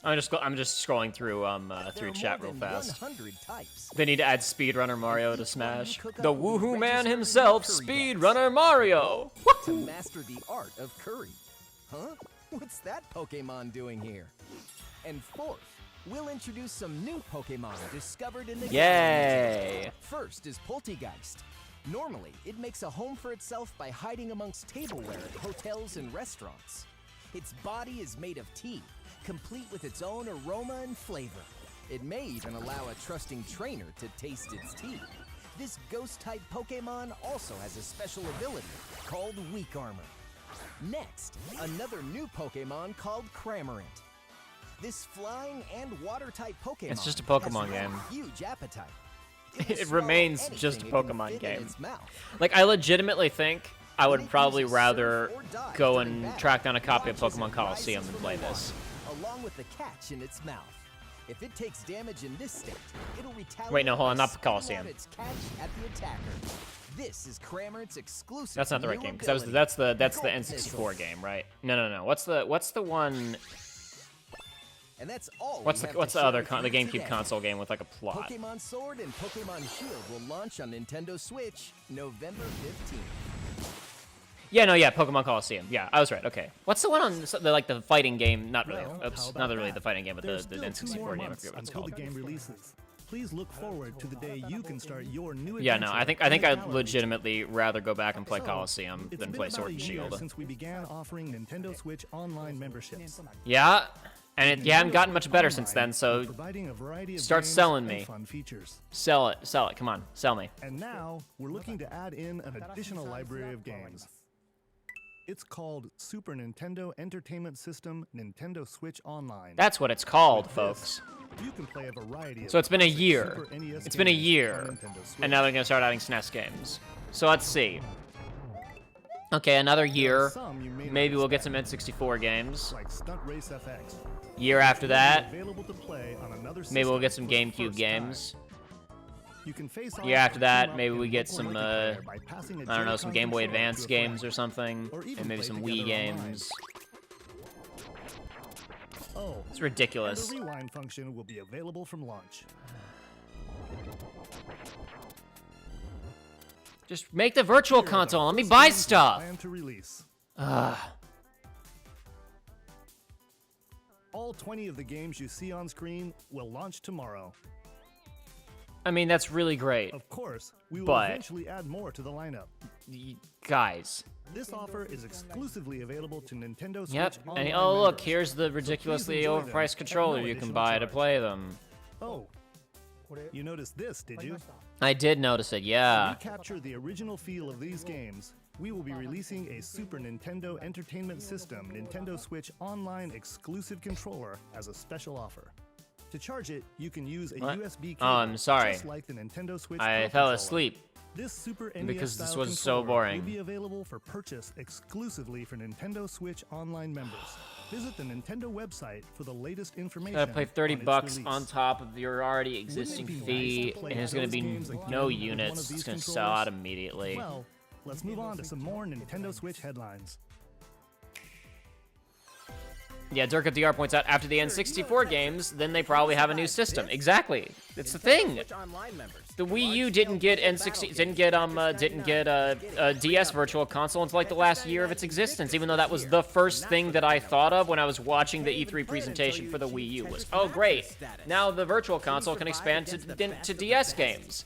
Speaker 1: I'm just scrolling through
Speaker 7: There are
Speaker 1: chat
Speaker 7: more
Speaker 1: real
Speaker 7: than
Speaker 1: fast.
Speaker 7: 100 types.
Speaker 1: They need to add Speedrunner Mario to Smash.
Speaker 7: cook
Speaker 1: The
Speaker 7: up will
Speaker 1: woohoo man
Speaker 7: register in
Speaker 1: himself,
Speaker 7: your curry
Speaker 1: Speedrunner Mario!
Speaker 7: To master the art of curry. Huh? What's that Pokemon doing here? And fourth, we'll introduce some new Pokemon discovered in the
Speaker 1: Yay!
Speaker 7: game. First is Poltegeist. Normally, it makes a home for itself by hiding amongst tableware at hotels and restaurants. Its body is made of tea, complete with its own aroma and flavor. It may even allow a trusting trainer to taste its tea. This ghost-type Pokemon also has a special ability called Weak Armor. Next, another new Pokemon called Cramorant. This flying and water-type Pokemon
Speaker 1: It's just a Pokemon
Speaker 7: has
Speaker 1: game.
Speaker 7: a huge appetite.
Speaker 1: It remains just a
Speaker 7: anything it can
Speaker 1: Pokemon
Speaker 7: fit in
Speaker 1: game.
Speaker 7: its mouth.
Speaker 1: Like, I legitimately think I would
Speaker 7: When it
Speaker 1: probably
Speaker 7: uses
Speaker 1: rather
Speaker 7: surf or dive
Speaker 1: go
Speaker 7: during
Speaker 1: and
Speaker 7: battle,
Speaker 1: track down a copy of
Speaker 7: launches
Speaker 1: Pokemon
Speaker 7: and
Speaker 1: Coliseum
Speaker 7: rises
Speaker 1: than
Speaker 7: from
Speaker 1: play
Speaker 7: the
Speaker 1: this.
Speaker 7: water, along with the catch in its mouth. If it takes damage in this state, it'll retaliate.
Speaker 1: Wait, no, hold on,
Speaker 7: by
Speaker 1: not
Speaker 7: spitting
Speaker 1: Coliseum.
Speaker 7: out its catch at the attacker. This is Cramorant's exclusive.
Speaker 1: That's not the right
Speaker 7: new
Speaker 1: game, because
Speaker 7: ability,
Speaker 1: that's the
Speaker 7: Gold
Speaker 1: N64
Speaker 7: Missile.
Speaker 1: game, right? No. What's the one?
Speaker 7: And that's all.
Speaker 1: What's
Speaker 7: we
Speaker 1: the
Speaker 7: have to share
Speaker 1: other
Speaker 7: with
Speaker 1: the
Speaker 7: you
Speaker 1: GameCube
Speaker 7: today.
Speaker 1: console game with like a plot?
Speaker 7: Pokemon Sword and Pokemon Shield will launch on Nintendo Switch November 15th.
Speaker 1: Yeah, Pokemon Coliseum. Yeah, I was right. Okay. What's the one on the fighting game? Not really.
Speaker 2: Well, how
Speaker 1: Oops,
Speaker 2: about
Speaker 1: not really
Speaker 2: that?
Speaker 1: the fighting game, but
Speaker 2: There's
Speaker 1: the
Speaker 2: still 2 more
Speaker 1: N64 game. I
Speaker 2: months
Speaker 1: forget what it's
Speaker 2: until
Speaker 1: called.
Speaker 2: the game releases. Please look forward to the day you can start your new
Speaker 1: Yeah,
Speaker 2: adventure.
Speaker 1: no, I think
Speaker 2: in the
Speaker 1: I'd
Speaker 2: Galar
Speaker 1: legitimately rather go back and play
Speaker 2: So,
Speaker 1: Coliseum
Speaker 2: it's
Speaker 1: than
Speaker 2: been
Speaker 1: play
Speaker 2: about
Speaker 1: Sword
Speaker 2: a
Speaker 1: and
Speaker 2: year
Speaker 1: Shield.
Speaker 2: since we began offering Nintendo Switch online memberships.
Speaker 1: Yeah, and you haven't gotten much better
Speaker 2: Online,
Speaker 1: since then,
Speaker 2: we're
Speaker 1: so
Speaker 2: providing a variety of
Speaker 1: start
Speaker 2: games
Speaker 1: selling
Speaker 2: and
Speaker 1: me.
Speaker 2: fun features.
Speaker 1: sell it. Come on, sell me.
Speaker 2: And now we're looking to add in an additional library of games. It's called Super Nintendo Entertainment System Nintendo Switch Online.
Speaker 1: That's what it's called, folks.
Speaker 2: You can play a variety of
Speaker 1: So it's been a
Speaker 2: classic
Speaker 1: year.
Speaker 2: Super NES
Speaker 1: It's been a
Speaker 2: games
Speaker 1: year,
Speaker 2: on Nintendo Switch.
Speaker 1: and now they're gonna start adding SNES games. So let's see. Okay, another year.
Speaker 2: Some you may not
Speaker 1: Maybe we'll get
Speaker 2: expect,
Speaker 1: some N64 games.
Speaker 2: like Stunt Race FX.
Speaker 1: Year after that,
Speaker 2: Available to play on another
Speaker 1: maybe we'll
Speaker 2: system
Speaker 1: get some
Speaker 2: for the
Speaker 1: GameCube
Speaker 2: first
Speaker 1: games.
Speaker 2: time. You can face
Speaker 1: Year
Speaker 2: off
Speaker 1: after
Speaker 2: or
Speaker 1: that,
Speaker 2: team up
Speaker 1: maybe
Speaker 2: in
Speaker 1: we get
Speaker 2: local
Speaker 1: some,
Speaker 2: multiplayer by passing a
Speaker 1: I don't know, some
Speaker 2: Joy-Con
Speaker 1: Game Boy
Speaker 2: controller to
Speaker 1: Advance
Speaker 2: a
Speaker 1: games
Speaker 2: friend.
Speaker 1: or something,
Speaker 2: Or even
Speaker 1: and maybe
Speaker 2: play
Speaker 1: some Wii
Speaker 2: together online.
Speaker 1: games.
Speaker 2: Oh,
Speaker 1: It's
Speaker 2: and
Speaker 1: ridiculous.
Speaker 2: the rewind function will be available from launch.
Speaker 1: Just make the virtual
Speaker 2: Here are the
Speaker 1: console. Let me
Speaker 2: first
Speaker 1: buy
Speaker 2: games we
Speaker 1: stuff.
Speaker 2: plan to release.
Speaker 1: Ugh.
Speaker 2: All 20 of the games you see on screen will launch tomorrow.
Speaker 1: I mean, that's really great.
Speaker 2: Of course, we will
Speaker 1: But-
Speaker 2: eventually add more to the lineup.
Speaker 1: Guys.
Speaker 2: This offer is exclusively available to Nintendo Switch
Speaker 1: Yep.
Speaker 2: Online
Speaker 1: And oh, look,
Speaker 2: members.
Speaker 1: here's the ridiculously
Speaker 2: enjoy them
Speaker 1: overpriced
Speaker 2: at
Speaker 1: controller
Speaker 2: no
Speaker 1: you can
Speaker 2: additional
Speaker 1: buy to
Speaker 2: charge.
Speaker 1: play them.
Speaker 2: Oh, you noticed this, did you?
Speaker 1: I did notice it,
Speaker 2: To
Speaker 1: yeah.
Speaker 2: recapture the original feel of these games, we will be releasing a Super Nintendo Entertainment System Nintendo Switch Online exclusive controller as a special offer. To charge it, you can use a
Speaker 1: What?
Speaker 2: USB
Speaker 1: Oh,
Speaker 2: cable,
Speaker 1: I'm sorry.
Speaker 2: just like the Nintendo Switch
Speaker 1: I
Speaker 2: Pro
Speaker 1: fell
Speaker 2: controller.
Speaker 1: asleep.
Speaker 2: This Super NES
Speaker 1: Because this
Speaker 2: style
Speaker 1: was so
Speaker 2: controller
Speaker 1: boring.
Speaker 2: will be available for purchase exclusively for Nintendo Switch Online members. Visit the Nintendo website for the latest information.
Speaker 1: Gotta pay 30
Speaker 2: on its
Speaker 1: bucks
Speaker 2: release.
Speaker 1: on top of your already
Speaker 2: Wouldn't it
Speaker 1: existing
Speaker 2: be nice
Speaker 1: fee,
Speaker 2: to play
Speaker 1: and there's gonna
Speaker 2: those
Speaker 1: be
Speaker 2: games again
Speaker 1: no
Speaker 2: with one
Speaker 1: units.
Speaker 2: of
Speaker 1: It's
Speaker 2: these
Speaker 1: gonna sell
Speaker 2: controllers?
Speaker 1: out immediately.
Speaker 2: Well, let's move on to some more Nintendo Switch headlines.
Speaker 1: Yeah, Durka DR points out, after the N64 games, then they probably have a new system. Exactly. It's the thing.
Speaker 3: Switch Online members.
Speaker 1: The Wii U didn't get N60, didn't get a DS Virtual Console until like the last year of its existence, even though that was the first thing that I thought of when I was watching the E3 presentation for the Wii U was, oh great, now the Virtual Console can expand to DS games.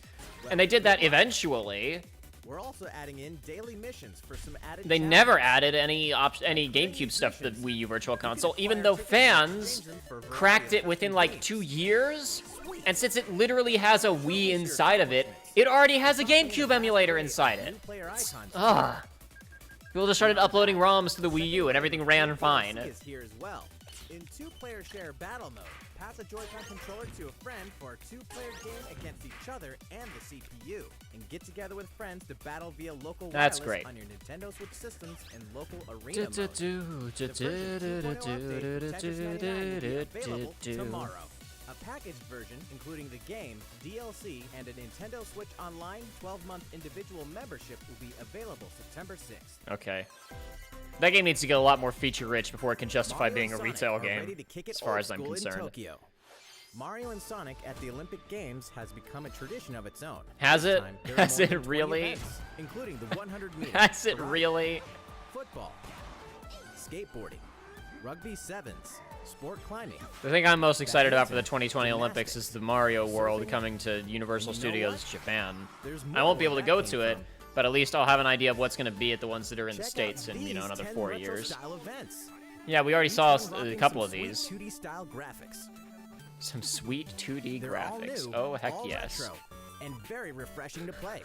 Speaker 1: And they did that eventually.
Speaker 3: We're also adding in daily missions for some added
Speaker 1: They never added any GameCube stuff to the Wii U Virtual Console, even though fans cracked it within like 2 years. And since it literally has a Wii inside of it, it already has a GameCube emulator inside it. Ugh. People just started uploading ROMs to the Wii U and everything ran fine.
Speaker 3: Is here as well. In two-player share battle mode, pass a Joy-Con controller to a friend for a two-player game against each other and the CPU, and get together with friends to battle via local
Speaker 1: That's
Speaker 3: wireless
Speaker 1: great.
Speaker 3: on your Nintendo Switch systems and local arena mode. The version 2.0 update to Tetris 99 will be available tomorrow. A packaged version, including the game, DLC, and a Nintendo Switch Online 12-month individual membership will be available September 6th.
Speaker 1: Okay. That game needs to get a lot more feature-rich before it can justify
Speaker 3: Mario
Speaker 1: being a
Speaker 3: and Sonic
Speaker 1: retail
Speaker 3: are ready
Speaker 1: game,
Speaker 3: to kick it
Speaker 1: as far
Speaker 3: old
Speaker 1: as I'm
Speaker 3: school in
Speaker 1: concerned.
Speaker 3: Tokyo. Mario and Sonic at the Olympic Games has become a tradition of its own.
Speaker 1: Has
Speaker 3: This
Speaker 1: it?
Speaker 3: time, there are
Speaker 1: Has
Speaker 3: more
Speaker 1: it
Speaker 3: than 20
Speaker 1: really?
Speaker 3: events, including the 100 meters.
Speaker 1: Has it
Speaker 3: karate,
Speaker 1: really?
Speaker 3: Football, skateboarding, rugby sevens, sport climbing.
Speaker 1: The thing I'm most excited about for the 2020 Olympics is the Mario World coming to Universal
Speaker 3: And you know
Speaker 1: Studios
Speaker 3: what?
Speaker 1: Japan.
Speaker 3: There's
Speaker 1: I won't be
Speaker 3: more
Speaker 1: able to
Speaker 3: where
Speaker 1: go
Speaker 3: that
Speaker 1: to
Speaker 3: came
Speaker 1: it,
Speaker 3: from.
Speaker 1: but at least I'll have an idea of what's going to be at the ones that are in the
Speaker 3: Check out
Speaker 1: States in,
Speaker 3: these
Speaker 1: another
Speaker 3: 10
Speaker 1: 4
Speaker 3: retro
Speaker 1: years.
Speaker 3: style events.
Speaker 1: Yeah, we already
Speaker 3: Each
Speaker 1: saw
Speaker 3: one
Speaker 1: a
Speaker 3: rocking
Speaker 1: couple
Speaker 3: some
Speaker 1: of these.
Speaker 3: sweet 2D style graphics.
Speaker 1: Some sweet 2D
Speaker 3: They're all
Speaker 1: graphics.
Speaker 3: new,
Speaker 1: Oh, heck
Speaker 3: all
Speaker 1: yes.
Speaker 3: retro, and very refreshing to play.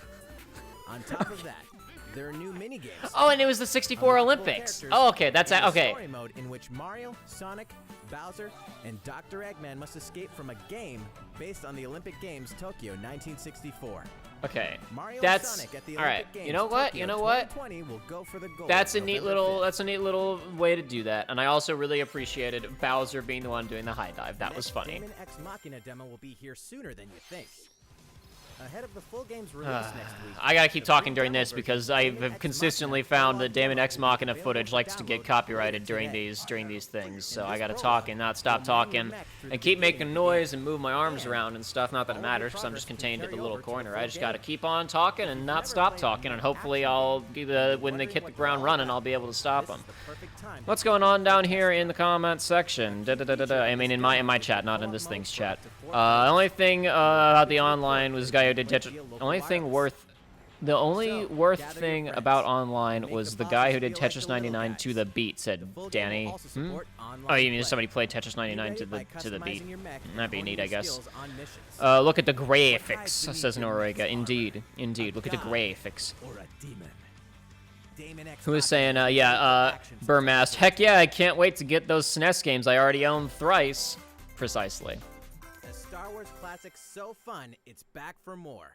Speaker 3: On top of that, there are new mini games.
Speaker 1: Oh, and it was the 64 Olympics. Oh, okay, that's
Speaker 3: a
Speaker 1: okay.
Speaker 3: Story mode in which Mario, Sonic, Bowser, and Dr. Eggman must escape from a game based on the Olympic Games Tokyo 1964.
Speaker 1: Okay.
Speaker 3: Mario and
Speaker 1: That's
Speaker 3: Sonic at the
Speaker 1: all right.
Speaker 3: Olympic Games
Speaker 1: You know what?
Speaker 3: Tokyo
Speaker 1: You know what?
Speaker 3: 2020 will go for the gold
Speaker 1: That's a neat
Speaker 3: November 5th.
Speaker 1: little way to do that. And I also really appreciated Bowser being the one doing the high dive. That was
Speaker 3: Next
Speaker 1: funny.
Speaker 3: Daemon X Machina demo will be here sooner than you think. Ahead of the full game's release next week.
Speaker 1: I gotta keep
Speaker 3: the
Speaker 1: talking
Speaker 3: free
Speaker 1: during
Speaker 3: demo
Speaker 1: this
Speaker 3: version
Speaker 1: because
Speaker 3: of
Speaker 1: I've
Speaker 3: Daemon X
Speaker 1: consistently
Speaker 3: Machina
Speaker 1: found that
Speaker 3: full-on
Speaker 1: Daemon X
Speaker 3: demo
Speaker 1: Machina
Speaker 3: available
Speaker 1: footage
Speaker 3: for
Speaker 1: likes to
Speaker 3: download
Speaker 1: get
Speaker 3: for
Speaker 1: copyrighted
Speaker 3: free
Speaker 1: during
Speaker 3: today.
Speaker 1: these things. So
Speaker 3: In
Speaker 1: I
Speaker 3: this
Speaker 1: gotta
Speaker 3: prologue,
Speaker 1: talk and not stop
Speaker 3: you'll move your
Speaker 1: talking
Speaker 3: mech through
Speaker 1: and
Speaker 3: the
Speaker 1: keep
Speaker 3: beginning
Speaker 1: making
Speaker 3: of the
Speaker 1: noise
Speaker 3: game.
Speaker 1: and move my arms
Speaker 3: And
Speaker 1: around and stuff. Not that it
Speaker 3: all of your
Speaker 1: matters because I'm just
Speaker 3: progress can
Speaker 1: contained at the
Speaker 3: carry
Speaker 1: little
Speaker 3: over to the
Speaker 1: corner.
Speaker 3: full
Speaker 1: I just gotta
Speaker 3: game.
Speaker 1: keep on talking and not stop talking, and hopefully I'll when they hit the ground running, I'll be able to stop
Speaker 3: This
Speaker 1: them.
Speaker 3: is the perfect time to
Speaker 1: What's going on down here in the comments section? I mean, in my chat, not in this thing's chat. The only thing about the online was the guy who did Tetris. The only worth thing about online was the guy who did Tetris 99 to the beat, said Danny. Oh, you mean somebody played Tetris 99 to the beat? That'd be neat, I guess. Look at the graphics, says Noriega. Indeed, indeed. Look at the graphics. Who was saying, Burmast, heck yeah, I can't wait to get those SNES games I already own thrice. Precisely.
Speaker 3: A Star Wars classic so fun, it's back for more.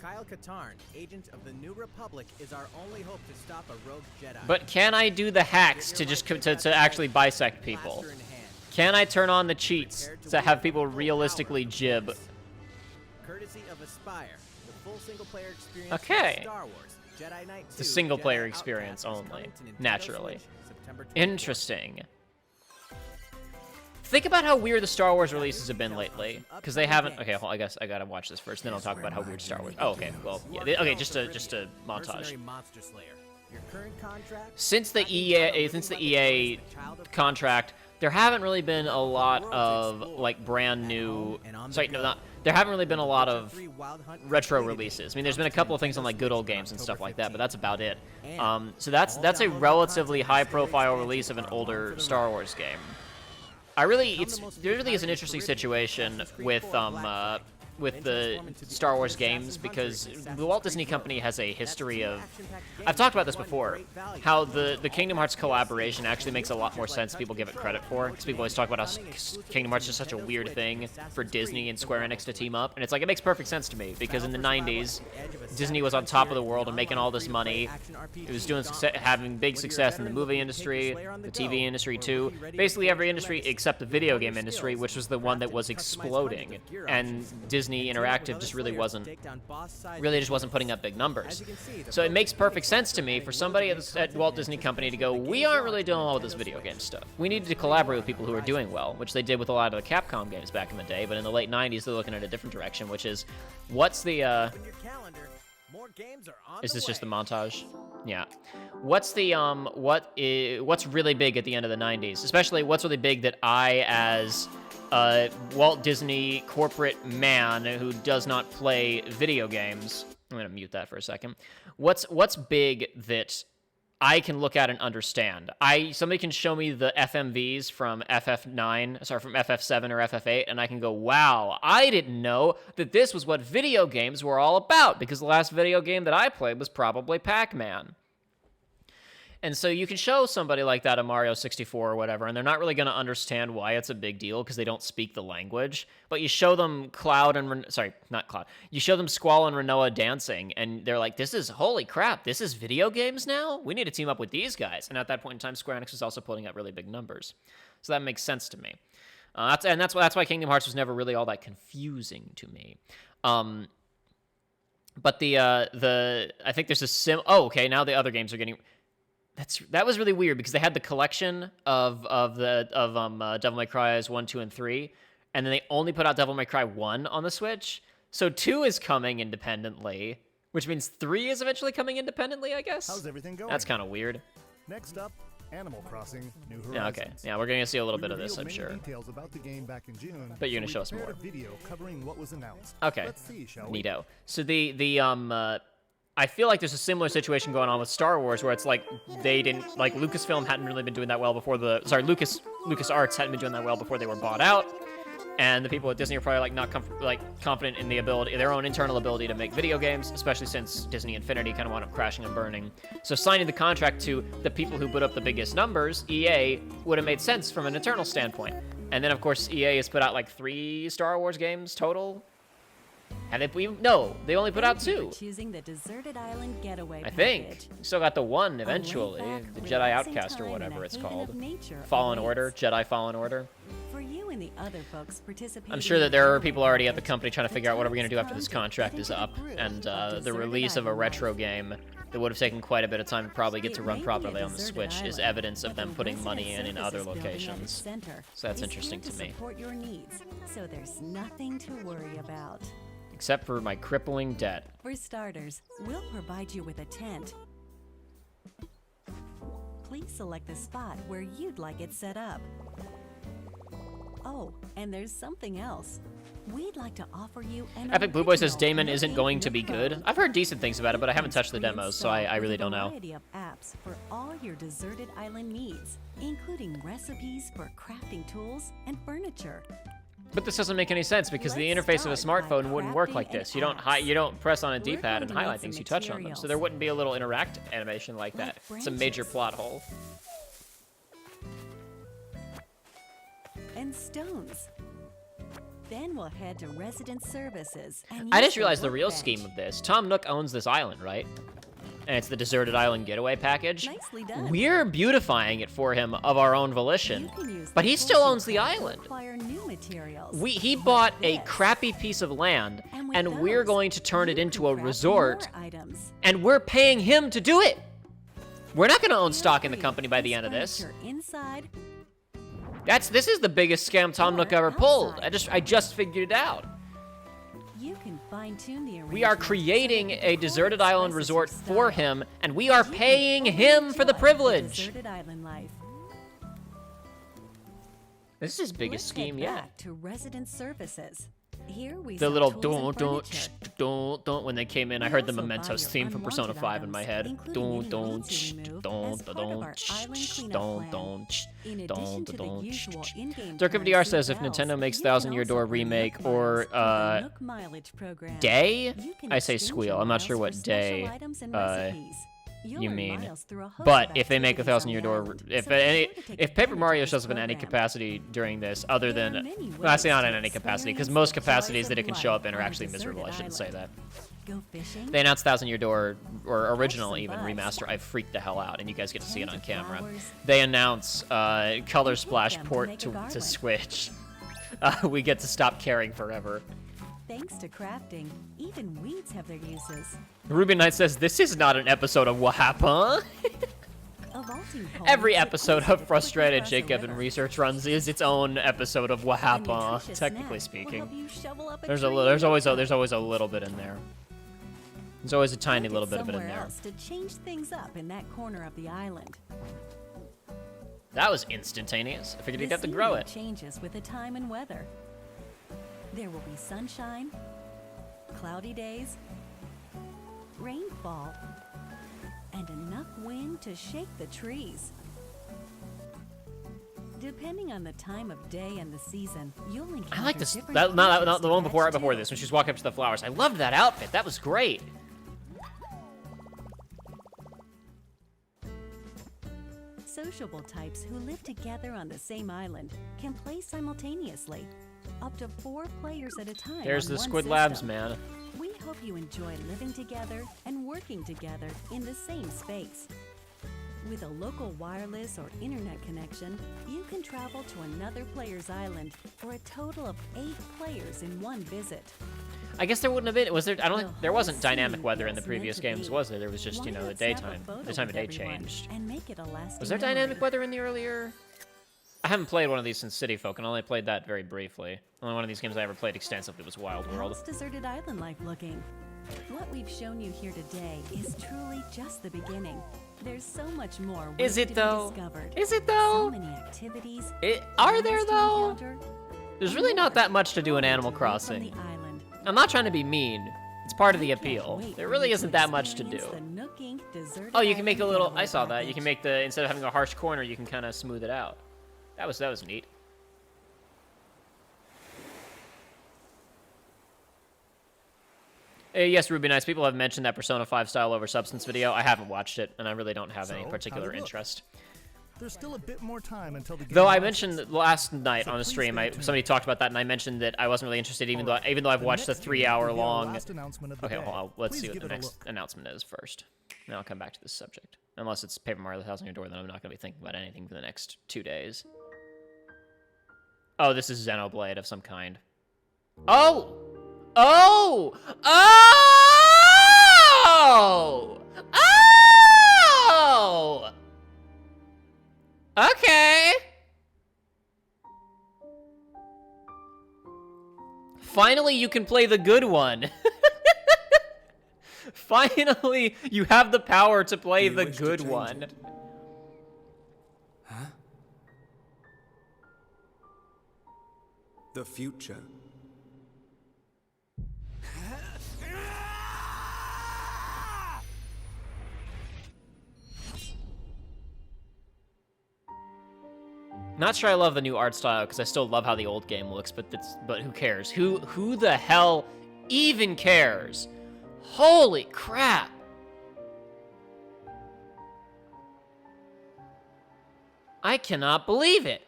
Speaker 3: Kyle Katarn, agent of the New Republic, is our only hope to stop a rogue Jedi.
Speaker 1: But can I do the hacks to just to actually bisect people?
Speaker 3: Blaster in hand.
Speaker 1: Can I turn on the cheats to have people realistically jib?
Speaker 3: Courtesy of Aspire, the full single-player experience
Speaker 1: Okay.
Speaker 3: of Star Wars, Jedi Knight 2,
Speaker 1: The single-player
Speaker 3: Jedi
Speaker 1: experience
Speaker 3: Outcast is
Speaker 1: only,
Speaker 3: coming to Nintendo
Speaker 1: naturally.
Speaker 3: Switch, September 24th.
Speaker 1: Interesting. Think about how weird the Star Wars releases have been lately, because they haven't. Okay, hold, I guess I gotta watch this first, then I'll talk about how weird Star Wars. Oh, okay. Well, yeah. Okay, just a montage.
Speaker 3: Mercenary Monster Slayer. Your current contract?
Speaker 1: Since the EA contract, there haven't really been a lot of like brand new. Sorry, no, not. There haven't really been a lot of retro releases. I mean, there's been a couple of things on like good old games and stuff like that, but that's about it. So that's a relatively high-profile release of an older Star Wars game. There really is an interesting situation with the Star Wars games because the Walt Disney Company has a history of. I've talked about this before, how the Kingdom Hearts collaboration actually makes a lot more sense than people give it credit for. Because people always talk about how Kingdom Hearts is such a weird thing for Disney and Square Enix to team up, and it's like it makes perfect sense to me because in the 90s, Disney was on top of the world and making all this money. It was having big success in the movie industry, the TV industry too. Basically every industry except the video game industry, which was the one that was exploding. And Disney Disney Interactive just really wasn't putting up big numbers.
Speaker 3: As you can see, the
Speaker 1: So it makes
Speaker 3: program
Speaker 1: perfect sense to me for somebody at Walt Disney Company to go, we aren't really doing well with this video game stuff. We needed to collaborate with people who are doing well, which they did with a lot of the Capcom games back in the day, but in the late 90s, they're looking at a different direction, which is, what's the,
Speaker 3: Open your calendar. More games are on
Speaker 1: is
Speaker 3: the
Speaker 1: this just the
Speaker 3: way.
Speaker 1: montage? Yeah. What's the, what's really big at the end of the 90s? Especially, what's really big that I, as a Walt Disney corporate man who does not play video games, I'm gonna mute that for a second. What's big that I can look at and understand? Somebody can show me the FMVs from from FF7 or FF8, and I can go, wow, I didn't know that this was what video games were all about, because the last video game that I played was probably Pac-Man. And so you can show somebody like that a Mario 64 or whatever, and they're not really going to understand why it's a big deal because they don't speak the language. But you show them you show them Squall and Renoa dancing, and they're like, this is, holy crap, this is video games now? We need to team up with these guys. And at that point in time, Square Enix was also putting up really big numbers. So that makes sense to me. That's why Kingdom Hearts was never really all that confusing to me. But I think there's a okay, now the other games are getting... That was really weird because they had the collection of Devil May Cry's 1, 2, and 3, and then they only put out Devil May Cry 1 on the Switch. So 2 is coming independently, which means 3 is eventually coming independently, I guess.
Speaker 2: How's everything going?
Speaker 1: That's kind of weird.
Speaker 2: Next up, Animal Crossing: New Horizons.
Speaker 1: Yeah, okay. Yeah, we're gonna see a little
Speaker 2: We
Speaker 1: bit of this,
Speaker 2: revealed
Speaker 1: I'm
Speaker 2: many
Speaker 1: sure.
Speaker 2: details about the game back in June,
Speaker 1: But you're gonna
Speaker 2: so
Speaker 1: show us
Speaker 2: we
Speaker 1: more.
Speaker 2: prepared a video covering what was announced.
Speaker 1: Okay.
Speaker 2: Let's see, shall we?
Speaker 1: Neato. So I feel like there's a similar situation going on with Star Wars, where it's like Lucasfilm hadn't really been doing that well before LucasArts hadn't been doing that well before they were bought out, and the people at Disney are probably not confident in their own internal ability to make video games, especially since Disney Infinity kind of wound up crashing and burning. So signing the contract to the people who put up the biggest numbers, EA, would have made sense from an internal standpoint. And then of course EA has put out like 3 Star Wars games total. No, they only put out 2.
Speaker 8: Choosing the Deserted Island Getaway
Speaker 1: I think.
Speaker 8: package.
Speaker 1: We still got the 1 eventually,
Speaker 8: laid-back,
Speaker 1: the Jedi
Speaker 8: relaxing
Speaker 1: Outcast or
Speaker 8: time in
Speaker 1: whatever
Speaker 8: a
Speaker 1: it's
Speaker 8: haven
Speaker 1: called.
Speaker 8: of nature
Speaker 1: Fallen
Speaker 8: awaits.
Speaker 1: Order, Jedi Fallen Order.
Speaker 8: For you and the other folks participating
Speaker 1: I'm sure that there are people already at the
Speaker 8: package,
Speaker 1: company trying to figure out what are we going to do after this contract is up, and the release of a retro game that would have taken quite a bit of time to probably get to run properly on the Switch is evidence of them putting money in other locations. So that's interesting to me.
Speaker 8: Support your needs, so there's nothing to worry about.
Speaker 1: Except for my crippling debt.
Speaker 8: For starters, we'll provide you with a tent. Please select the spot where you'd like it set up. Oh, and there's something else. We'd like to offer you an
Speaker 1: Epic Blue Boy says
Speaker 8: original
Speaker 1: Damon isn't
Speaker 8: no
Speaker 1: going to
Speaker 8: ink
Speaker 1: be
Speaker 8: phone.
Speaker 1: good. I've heard decent things about it, but I haven't touched the demos, so I really don't know.
Speaker 8: Variety of apps for all your deserted island needs, including recipes for crafting tools and furniture.
Speaker 1: But this doesn't make any sense because the interface of a smartphone wouldn't work like this. You don't press on a D-pad and highlight things, you touch on them. So there wouldn't be a little interact animation like that. It's a major plot hole.
Speaker 8: And stones. Then we'll head to resident services. And
Speaker 1: I
Speaker 8: use
Speaker 1: just realized the real
Speaker 8: workbench.
Speaker 1: scheme of this. Tom Nook owns this island, right? And it's the Deserted Island Getaway package.
Speaker 8: Nicely done.
Speaker 1: We're beautifying it for him of our own volition.
Speaker 8: You can use
Speaker 1: But
Speaker 8: the
Speaker 1: he still
Speaker 8: portion
Speaker 1: owns the
Speaker 8: card to
Speaker 1: island.
Speaker 8: acquire new materials.
Speaker 1: He
Speaker 8: like
Speaker 1: bought a
Speaker 8: this.
Speaker 1: crappy piece of land,
Speaker 8: with
Speaker 1: and we're
Speaker 8: those,
Speaker 1: going to turn it
Speaker 8: you
Speaker 1: into
Speaker 8: can
Speaker 1: a
Speaker 8: craft
Speaker 1: resort,
Speaker 8: more items.
Speaker 1: and we're paying him to do it. We're not going to own
Speaker 8: Feel
Speaker 1: stock in the
Speaker 8: free
Speaker 1: company
Speaker 8: to
Speaker 1: by the
Speaker 8: place
Speaker 1: end of this.
Speaker 8: furniture Inside,
Speaker 1: This is the biggest scam Tom
Speaker 8: Or
Speaker 1: Nook ever pulled.
Speaker 8: outside.
Speaker 1: I just figured it out.
Speaker 8: you can fine-tune the
Speaker 1: We are
Speaker 8: arrangement so
Speaker 1: creating
Speaker 8: it
Speaker 1: a
Speaker 8: fully
Speaker 1: deserted island
Speaker 8: expresses
Speaker 1: resort
Speaker 8: your
Speaker 1: for
Speaker 8: style.
Speaker 1: him, and we are
Speaker 8: You can
Speaker 1: paying
Speaker 8: fully
Speaker 1: him for the
Speaker 8: enjoy
Speaker 1: privilege.
Speaker 8: deserted island life.
Speaker 1: This is his biggest
Speaker 8: Let's
Speaker 1: scheme
Speaker 8: head
Speaker 1: yet.
Speaker 8: back to resident services. Here we
Speaker 1: The
Speaker 8: sell
Speaker 1: little
Speaker 8: tools and
Speaker 1: don't
Speaker 8: furniture.
Speaker 1: don't when they came in, I
Speaker 8: We
Speaker 1: heard the
Speaker 8: also buy
Speaker 1: Mementos
Speaker 8: your
Speaker 1: theme from Persona
Speaker 8: unwanted
Speaker 1: 5 in my
Speaker 8: items,
Speaker 1: head.
Speaker 8: including
Speaker 1: Don't
Speaker 8: any weeds you remove
Speaker 1: don't
Speaker 8: as part of our island cleanup
Speaker 1: don't
Speaker 8: plan. In addition to the
Speaker 1: don't.
Speaker 8: usual in-game
Speaker 1: Dark of
Speaker 8: currency
Speaker 1: DR says if
Speaker 8: bells,
Speaker 1: Nintendo makes
Speaker 8: you can
Speaker 1: 1,000 Year
Speaker 8: also
Speaker 1: Door
Speaker 8: earn
Speaker 1: remake
Speaker 8: Nook miles
Speaker 1: or
Speaker 8: through the Nook mileage program.
Speaker 1: Day,
Speaker 8: You can
Speaker 1: I say
Speaker 8: exchange
Speaker 1: squeal.
Speaker 8: your
Speaker 1: I'm not
Speaker 8: miles
Speaker 1: sure
Speaker 8: for
Speaker 1: what
Speaker 8: special
Speaker 1: day
Speaker 8: items and recipes. You'll
Speaker 1: you
Speaker 8: earn
Speaker 1: mean.
Speaker 8: miles through a host
Speaker 1: But
Speaker 8: of
Speaker 1: if they make
Speaker 8: activities
Speaker 1: 1,000 Year
Speaker 8: on the
Speaker 1: Door,
Speaker 8: island,
Speaker 1: if
Speaker 8: so be
Speaker 1: any,
Speaker 8: sure to take
Speaker 1: if Paper
Speaker 8: advantage
Speaker 1: Mario
Speaker 8: of
Speaker 1: shows
Speaker 8: this
Speaker 1: up in any
Speaker 8: program.
Speaker 1: capacity during this, other
Speaker 8: There are
Speaker 1: than,
Speaker 8: many
Speaker 1: well, I say
Speaker 8: ways
Speaker 1: not
Speaker 8: to
Speaker 1: in any capacity, because
Speaker 8: experience
Speaker 1: most
Speaker 8: the
Speaker 1: capacities
Speaker 8: joys
Speaker 1: that it
Speaker 8: of
Speaker 1: can show up in
Speaker 8: life
Speaker 1: are
Speaker 8: on a
Speaker 1: actually miserable. I
Speaker 8: deserted
Speaker 1: shouldn't say
Speaker 8: island.
Speaker 1: that.
Speaker 8: Go fishing.
Speaker 1: They announced 1,000 Year Door, or original
Speaker 8: some
Speaker 1: even,
Speaker 8: bugs.
Speaker 1: remaster. I freaked the hell out, and you guys get to see it on
Speaker 8: Tons of
Speaker 1: camera.
Speaker 8: flowers.
Speaker 1: They announce Color Splash
Speaker 8: them to
Speaker 1: port
Speaker 8: make a
Speaker 1: to
Speaker 8: garland.
Speaker 1: Switch. We get to stop caring forever.
Speaker 8: Thanks to crafting, even weeds have their uses.
Speaker 1: Ruby Knight says, this is not an episode of What Happened?
Speaker 8: A vaulting pole
Speaker 1: Every
Speaker 8: makes it
Speaker 1: episode
Speaker 8: easy
Speaker 1: of
Speaker 8: to
Speaker 1: Frustrated
Speaker 8: quickly
Speaker 1: Jacob
Speaker 8: cross a
Speaker 1: and
Speaker 8: river.
Speaker 1: Research Runs is its own episode of What
Speaker 8: A
Speaker 1: Happened,
Speaker 8: nutritious
Speaker 1: technically
Speaker 8: snack will
Speaker 1: speaking.
Speaker 8: help you shovel up a
Speaker 1: There's
Speaker 8: tree
Speaker 1: there's always
Speaker 8: in
Speaker 1: there's always a little bit in there. There's always a tiny
Speaker 8: Look
Speaker 1: little
Speaker 8: at
Speaker 1: bit of it in
Speaker 8: somewhere
Speaker 1: there.
Speaker 8: else to change things up in that corner of the island.
Speaker 1: That was instantaneous. I figured you'd
Speaker 8: The
Speaker 1: have to grow
Speaker 8: scenery
Speaker 1: it.
Speaker 8: changes with the time and weather. There will be sunshine, cloudy days, rainfall, and enough wind to shake the trees. Depending on the time of day and the season, you'll encounter
Speaker 1: I like this.
Speaker 8: different
Speaker 1: Not
Speaker 8: creatures
Speaker 1: the one
Speaker 8: to
Speaker 1: before
Speaker 8: catch
Speaker 1: before
Speaker 8: too.
Speaker 1: this when she's walking up to the flowers. I loved that outfit. That was great.
Speaker 8: Sociable types who live together on the same island can play simultaneously, up to 4 players at a time.
Speaker 1: There's
Speaker 8: on
Speaker 1: the
Speaker 8: one
Speaker 1: Squid Labs,
Speaker 8: system.
Speaker 1: man.
Speaker 8: We hope you enjoy living together and working together in the same space. With a local wireless or internet connection, you can travel to another player's island for a total of 8 players in one visit.
Speaker 1: I guess there wouldn't have been. Was there? I don't think
Speaker 8: The
Speaker 1: there wasn't
Speaker 8: whole
Speaker 1: dynamic
Speaker 8: scene
Speaker 1: weather in the
Speaker 8: feels meant
Speaker 1: previous
Speaker 8: to
Speaker 1: games,
Speaker 8: be.
Speaker 1: was there? There was just,
Speaker 8: Why
Speaker 1: you know, the
Speaker 8: not snap a
Speaker 1: daytime.
Speaker 8: photo
Speaker 1: The time of
Speaker 8: with
Speaker 1: day
Speaker 8: everyone
Speaker 1: changed.
Speaker 8: and make it a lasting
Speaker 1: Was there
Speaker 8: memory?
Speaker 1: dynamic weather in the earlier? I haven't played one of these since City Folk, and only played that very briefly. Only one of these games I ever played extensively was Wild World.
Speaker 8: How's deserted island life looking? What we've shown you here today is truly just the beginning. There's so much more
Speaker 1: Is
Speaker 8: waiting
Speaker 1: it
Speaker 8: to
Speaker 1: though?
Speaker 8: be discovered.
Speaker 1: Is it
Speaker 8: So
Speaker 1: though?
Speaker 8: many activities.
Speaker 1: Are there
Speaker 8: animals to
Speaker 1: though?
Speaker 8: encounter,
Speaker 1: There's
Speaker 8: and
Speaker 1: really not
Speaker 8: more
Speaker 1: that much to do in
Speaker 8: waiting
Speaker 1: Animal
Speaker 8: to live on
Speaker 1: Crossing.
Speaker 8: the island.
Speaker 1: I'm not trying to be mean. It's part of the
Speaker 8: I can't
Speaker 1: appeal.
Speaker 8: wait
Speaker 1: There
Speaker 8: for
Speaker 1: really
Speaker 8: you
Speaker 1: isn't that much to do.
Speaker 8: experience the Nook Inc. Deserted
Speaker 1: Oh, you can make a
Speaker 8: Island
Speaker 1: little.
Speaker 8: getaway
Speaker 1: I saw that. You
Speaker 8: package.
Speaker 1: can make the instead of having a harsh corner, you can kind of smooth it out. That was neat. Yes, Ruby Nights. People have mentioned that Persona 5 style over substance video. I haven't watched it, and I really don't have any
Speaker 2: So,
Speaker 1: particular
Speaker 2: how'd it look?
Speaker 1: interest.
Speaker 2: There's still a bit more time until the game
Speaker 1: Though I
Speaker 2: launches.
Speaker 1: mentioned last night
Speaker 2: So
Speaker 1: on the
Speaker 2: please
Speaker 1: stream,
Speaker 2: stay tuned.
Speaker 1: somebody talked about that, and I mentioned that I wasn't really interested, even
Speaker 2: Alright,
Speaker 1: though I've
Speaker 2: the
Speaker 1: watched the
Speaker 2: next game
Speaker 1: 3-hour
Speaker 2: will be our
Speaker 1: long.
Speaker 2: last announcement of the
Speaker 1: Okay,
Speaker 2: day.
Speaker 1: well, let's
Speaker 2: Please
Speaker 1: see what
Speaker 2: give
Speaker 1: the
Speaker 2: it a
Speaker 1: next
Speaker 2: look.
Speaker 1: announcement is first. Then I'll come back to this subject. Unless it's Paper Mario: The Thousand Year Door, then I'm not going to be thinking about anything for the next 2 days. Oh, this is Xenoblade of some kind. Oh! Oh! Oh! Oh! Okay. Finally, you can play the good one. Finally, you have the power to play the
Speaker 9: wish to
Speaker 1: good
Speaker 9: change
Speaker 1: one.
Speaker 9: it? The future.
Speaker 1: Not sure I love the new art style because I still love how the old game looks, but who cares? Who the hell even cares? Holy crap! I cannot believe it.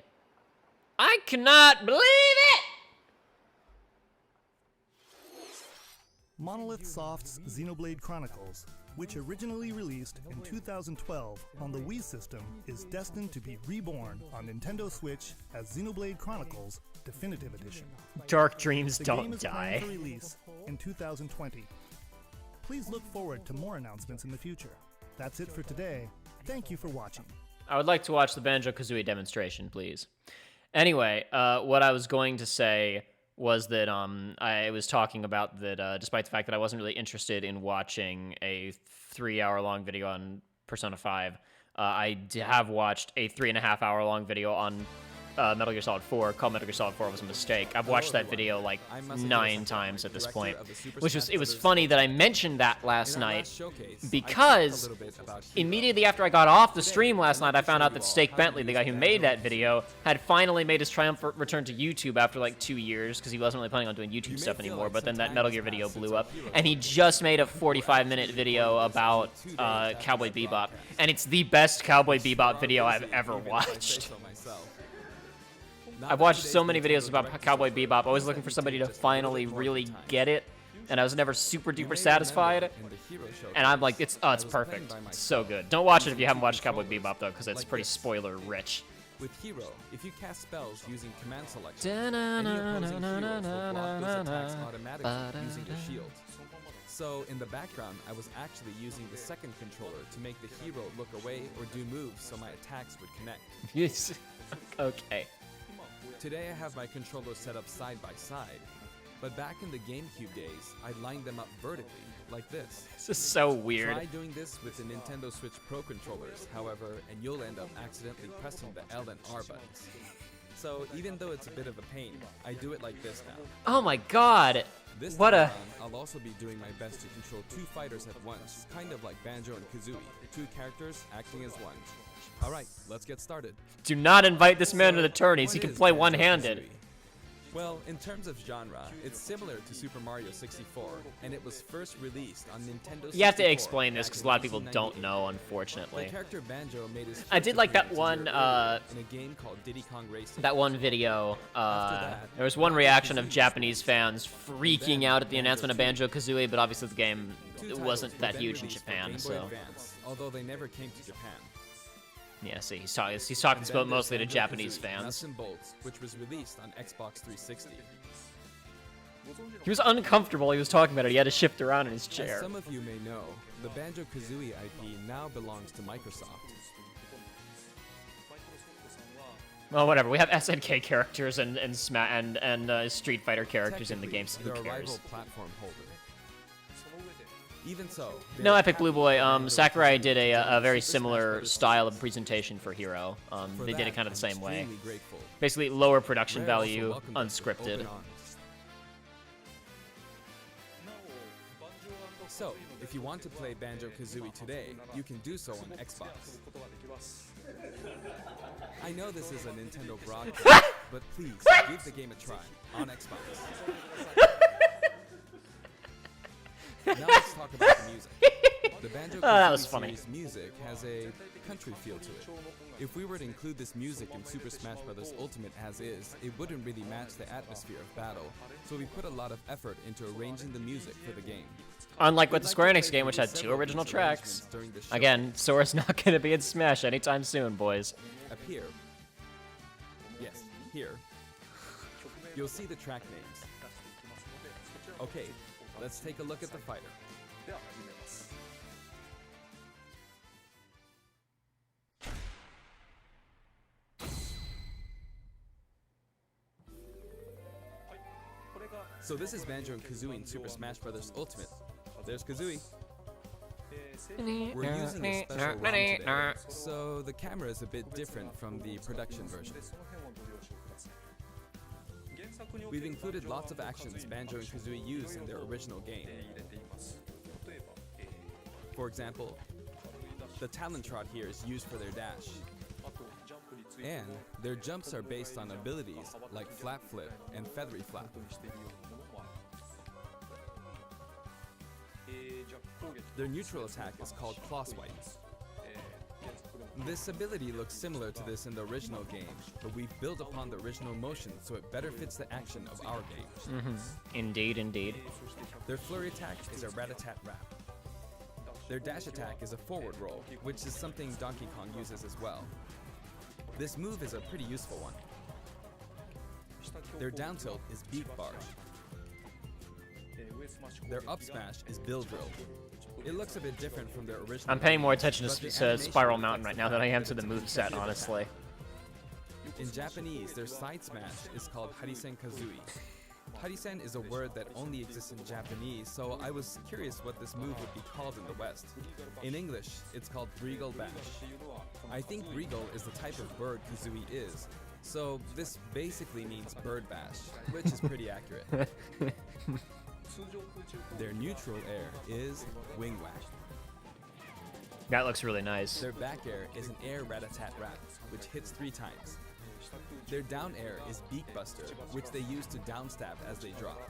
Speaker 1: I cannot believe it.
Speaker 2: Monolith Soft's Xenoblade Chronicles, which originally released in 2012 on the Wii system, is destined to be reborn on Nintendo Switch as Xenoblade Chronicles Definitive Edition.
Speaker 1: Dark dreams
Speaker 2: The game
Speaker 1: don't
Speaker 2: is planned
Speaker 1: die.
Speaker 2: for release in 2020. Please look forward to more announcements in the future. That's it for today. Thank you for watching.
Speaker 1: I would like to watch the Banjo-Kazooie demonstration, please. Anyway, what I was going to say was that I was talking about that despite the fact that I wasn't really interested in watching a 3-hour-long video on Persona 5, I have watched a 3.5-hour-long video on Metal Gear Solid 4 called Metal Gear Solid 4 was a mistake. I've watched that video like 9 times at this point, which was it was funny that I mentioned that last night because immediately after I got off the stream last night, I found out that Stake Bentley, the guy who made that video, had finally made his triumphant return to YouTube after like 2 years because he wasn't really planning on doing YouTube stuff anymore. But then that Metal Gear video blew up, and he just made a 45-minute video about Cowboy Bebop, and it's the best Cowboy Bebop video I've ever watched. I've watched so many videos about Cowboy Bebop, always looking for somebody to finally really get it, and I was never super duper satisfied. And I'm like, it's perfect. It's so good. Don't watch it if you haven't watched Cowboy Bebop though, because it's pretty spoiler rich.
Speaker 9: With Hero, if you cast spells using command selection, any opposing heroes will block those attacks automatically using their shield. So, in the background, I was actually using the second controller to make the hero look away or do moves so my attacks would connect.
Speaker 1: Yes. Okay.
Speaker 9: Today I have my controllers set up side by side, but back in the GameCube days, I lined them up vertically, like this.
Speaker 1: This is so weird.
Speaker 9: Try doing this with the Nintendo Switch Pro controllers, however, and you'll end up accidentally pressing the L and R buttons. So even though it's a bit of a pain, I do it like this now.
Speaker 1: Oh my god.
Speaker 9: This
Speaker 1: What
Speaker 9: time
Speaker 1: a...
Speaker 9: around, I'll also be doing my best to control two fighters at once, kind of like Banjo and Kazooie, two characters acting as one. Alright, let's get started.
Speaker 1: Do not invite this man to the tourneys. He
Speaker 9: What
Speaker 1: can
Speaker 9: is
Speaker 1: play
Speaker 9: Banjo-Kazooie?
Speaker 1: one-handed.
Speaker 9: Well, in terms of genre, it's similar to Super Mario 64, and it was first released on Nintendo 64.
Speaker 1: You have to explain this
Speaker 9: back
Speaker 1: because
Speaker 9: in
Speaker 1: a lot of people don't
Speaker 9: 1998.
Speaker 1: know,
Speaker 9: The
Speaker 1: unfortunately.
Speaker 9: character Banjo made his
Speaker 1: I
Speaker 9: first
Speaker 1: did like that
Speaker 9: appearance
Speaker 1: one,
Speaker 9: in a game called Diddy Kong Racing.
Speaker 1: That one video,
Speaker 9: that,
Speaker 1: there was one reaction of
Speaker 9: Banjo-Kazooie
Speaker 1: Japanese fans freaking out at the announcement of Banjo-Kazooie, but obviously the game
Speaker 9: Two
Speaker 1: it
Speaker 9: titles
Speaker 1: wasn't
Speaker 9: were
Speaker 1: that
Speaker 9: then
Speaker 1: huge in
Speaker 9: released for
Speaker 1: Japan,
Speaker 9: Game Boy
Speaker 1: so...
Speaker 9: Advance, although they never came to Japan.
Speaker 1: Yeah, see, he's talking this
Speaker 9: And then
Speaker 1: about mostly to
Speaker 9: there's
Speaker 1: Japanese
Speaker 9: Banjo-Kazooie, Nuts
Speaker 1: fans.
Speaker 9: and Bolts, which was released on Xbox 360.
Speaker 1: He was uncomfortable, he was talking about it, he had to shift around in his
Speaker 9: As
Speaker 1: chair.
Speaker 9: some of you may know, the Banjo-Kazooie IP now belongs to Microsoft.
Speaker 1: Well, whatever, we have SNK characters and Street Fighter characters in the game, so who
Speaker 9: Technically, they're a
Speaker 1: cares?
Speaker 9: rival platform holder. Even so,
Speaker 1: No,
Speaker 9: they're
Speaker 1: Epic Blue Boy, Sakurai did a very
Speaker 9: Super Smash
Speaker 1: similar
Speaker 9: Brothers
Speaker 1: style of presentation for Hero.
Speaker 9: For
Speaker 1: They did
Speaker 9: that,
Speaker 1: it kind of the
Speaker 9: I'm
Speaker 1: same way.
Speaker 9: extremely grateful.
Speaker 1: Basically, lower production
Speaker 9: Rare also
Speaker 1: value,
Speaker 9: welcomed us with
Speaker 1: unscripted.
Speaker 9: open arms. So, if you want to play Banjo-Kazooie today, you can do so on Xbox. I know this is a Nintendo broadcast, but please, give the game a try on Xbox. Now let's talk about the music. The Banjo-Kazooie
Speaker 1: that was funny.
Speaker 9: series music has a country feel to it. If we were to include this music in Super Smash Bros. Ultimate as is, it wouldn't really match the atmosphere of battle, so we put a lot of effort into arranging the music for the game.
Speaker 1: Unlike with the Square Enix game, which had 2 original tracks. Again, Sora's not going to be in Smash anytime soon, boys.
Speaker 9: Up here. Yes, here. You'll see the track names. Okay, let's take a look at the fighter. So this is Banjo and Kazooie in Super Smash Bros. Ultimate. There's Kazooie. We're using a special ROM today, so the camera is a bit different from the production version. We've included lots of actions Banjo and Kazooie use in their original game. For example, the talent trot here is used for their dash. And their jumps are based on abilities like Flap Flip and Feathery Flap. Their neutral attack is called Claw Swipe. This ability looks similar to this in the original game, but we've built upon the original motion so it better fits the action of our game.
Speaker 1: Indeed, indeed.
Speaker 9: Their flurry attack is a rat-a-tat-rap. Their dash attack is a forward roll, which is something Donkey Kong uses as well. This move is a pretty useful one. Their down tilt is Beak Barge. Their up smash is Bill Drill. It looks a bit different from their original.
Speaker 1: I'm paying more attention
Speaker 9: but the
Speaker 1: to
Speaker 9: animation
Speaker 1: Spiral
Speaker 9: is
Speaker 1: Mountain right now than I am to the moveset, honestly.
Speaker 9: In Japanese, their side smash is called Harisen Kazooie. Harisen is a word that only exists in Japanese, so I was curious what this move would be called in the West. In English, it's called Regal Bash. I think Regal is the type of bird Kazooie is, so this basically means bird bash, which is pretty accurate. Their neutral air is Wing Whack.
Speaker 1: That looks really nice.
Speaker 9: Their back air is an air rat-a-tat-rat, which hits 3 times. Their down air is Beak Buster, which they use to downstab as they drop.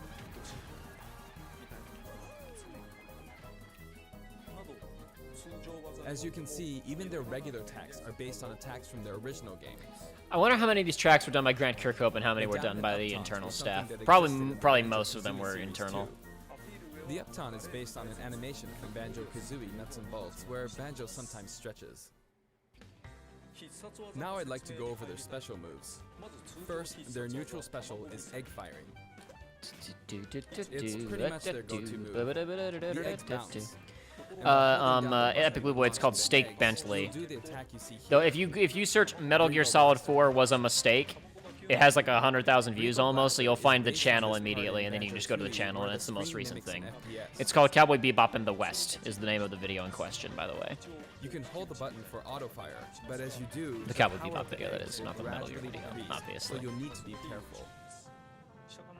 Speaker 9: As you can see, even their regular attacks are based on attacks from their original game.
Speaker 1: I wonder how many of these tracks were done by Grant Kirkhope and how many were done by the internal staff. Probably most of them were internal.
Speaker 9: The Upton is based on an animation from Banjo-Kazooie Nuts and Bolts, where Banjo sometimes stretches. Now I'd like to go over their special moves. First, their neutral special is egg firing. It's pretty much their go-to move. The eggs bounce.
Speaker 1: Epic Blue Boy, it's called Steak Bentley.
Speaker 9: Do the attack you see
Speaker 1: Though
Speaker 9: here.
Speaker 1: if you search Metal Gear Solid 4 was a mistake, it has like 100,000 views almost, so you'll find the channel immediately, and then you can just go to the channel, and it's the most recent thing. It's called Cowboy Bebop in the West, is the name of the video in question, by the way.
Speaker 9: You can hold the button for auto fire, but as you do,
Speaker 1: The Cowboy
Speaker 9: power
Speaker 1: Bebop
Speaker 9: of the
Speaker 1: video, that
Speaker 9: eggs
Speaker 1: is,
Speaker 9: will
Speaker 1: not the Metal Gear
Speaker 9: gradually
Speaker 1: video,
Speaker 9: decrease,
Speaker 1: obviously.
Speaker 9: So you'll need to be careful.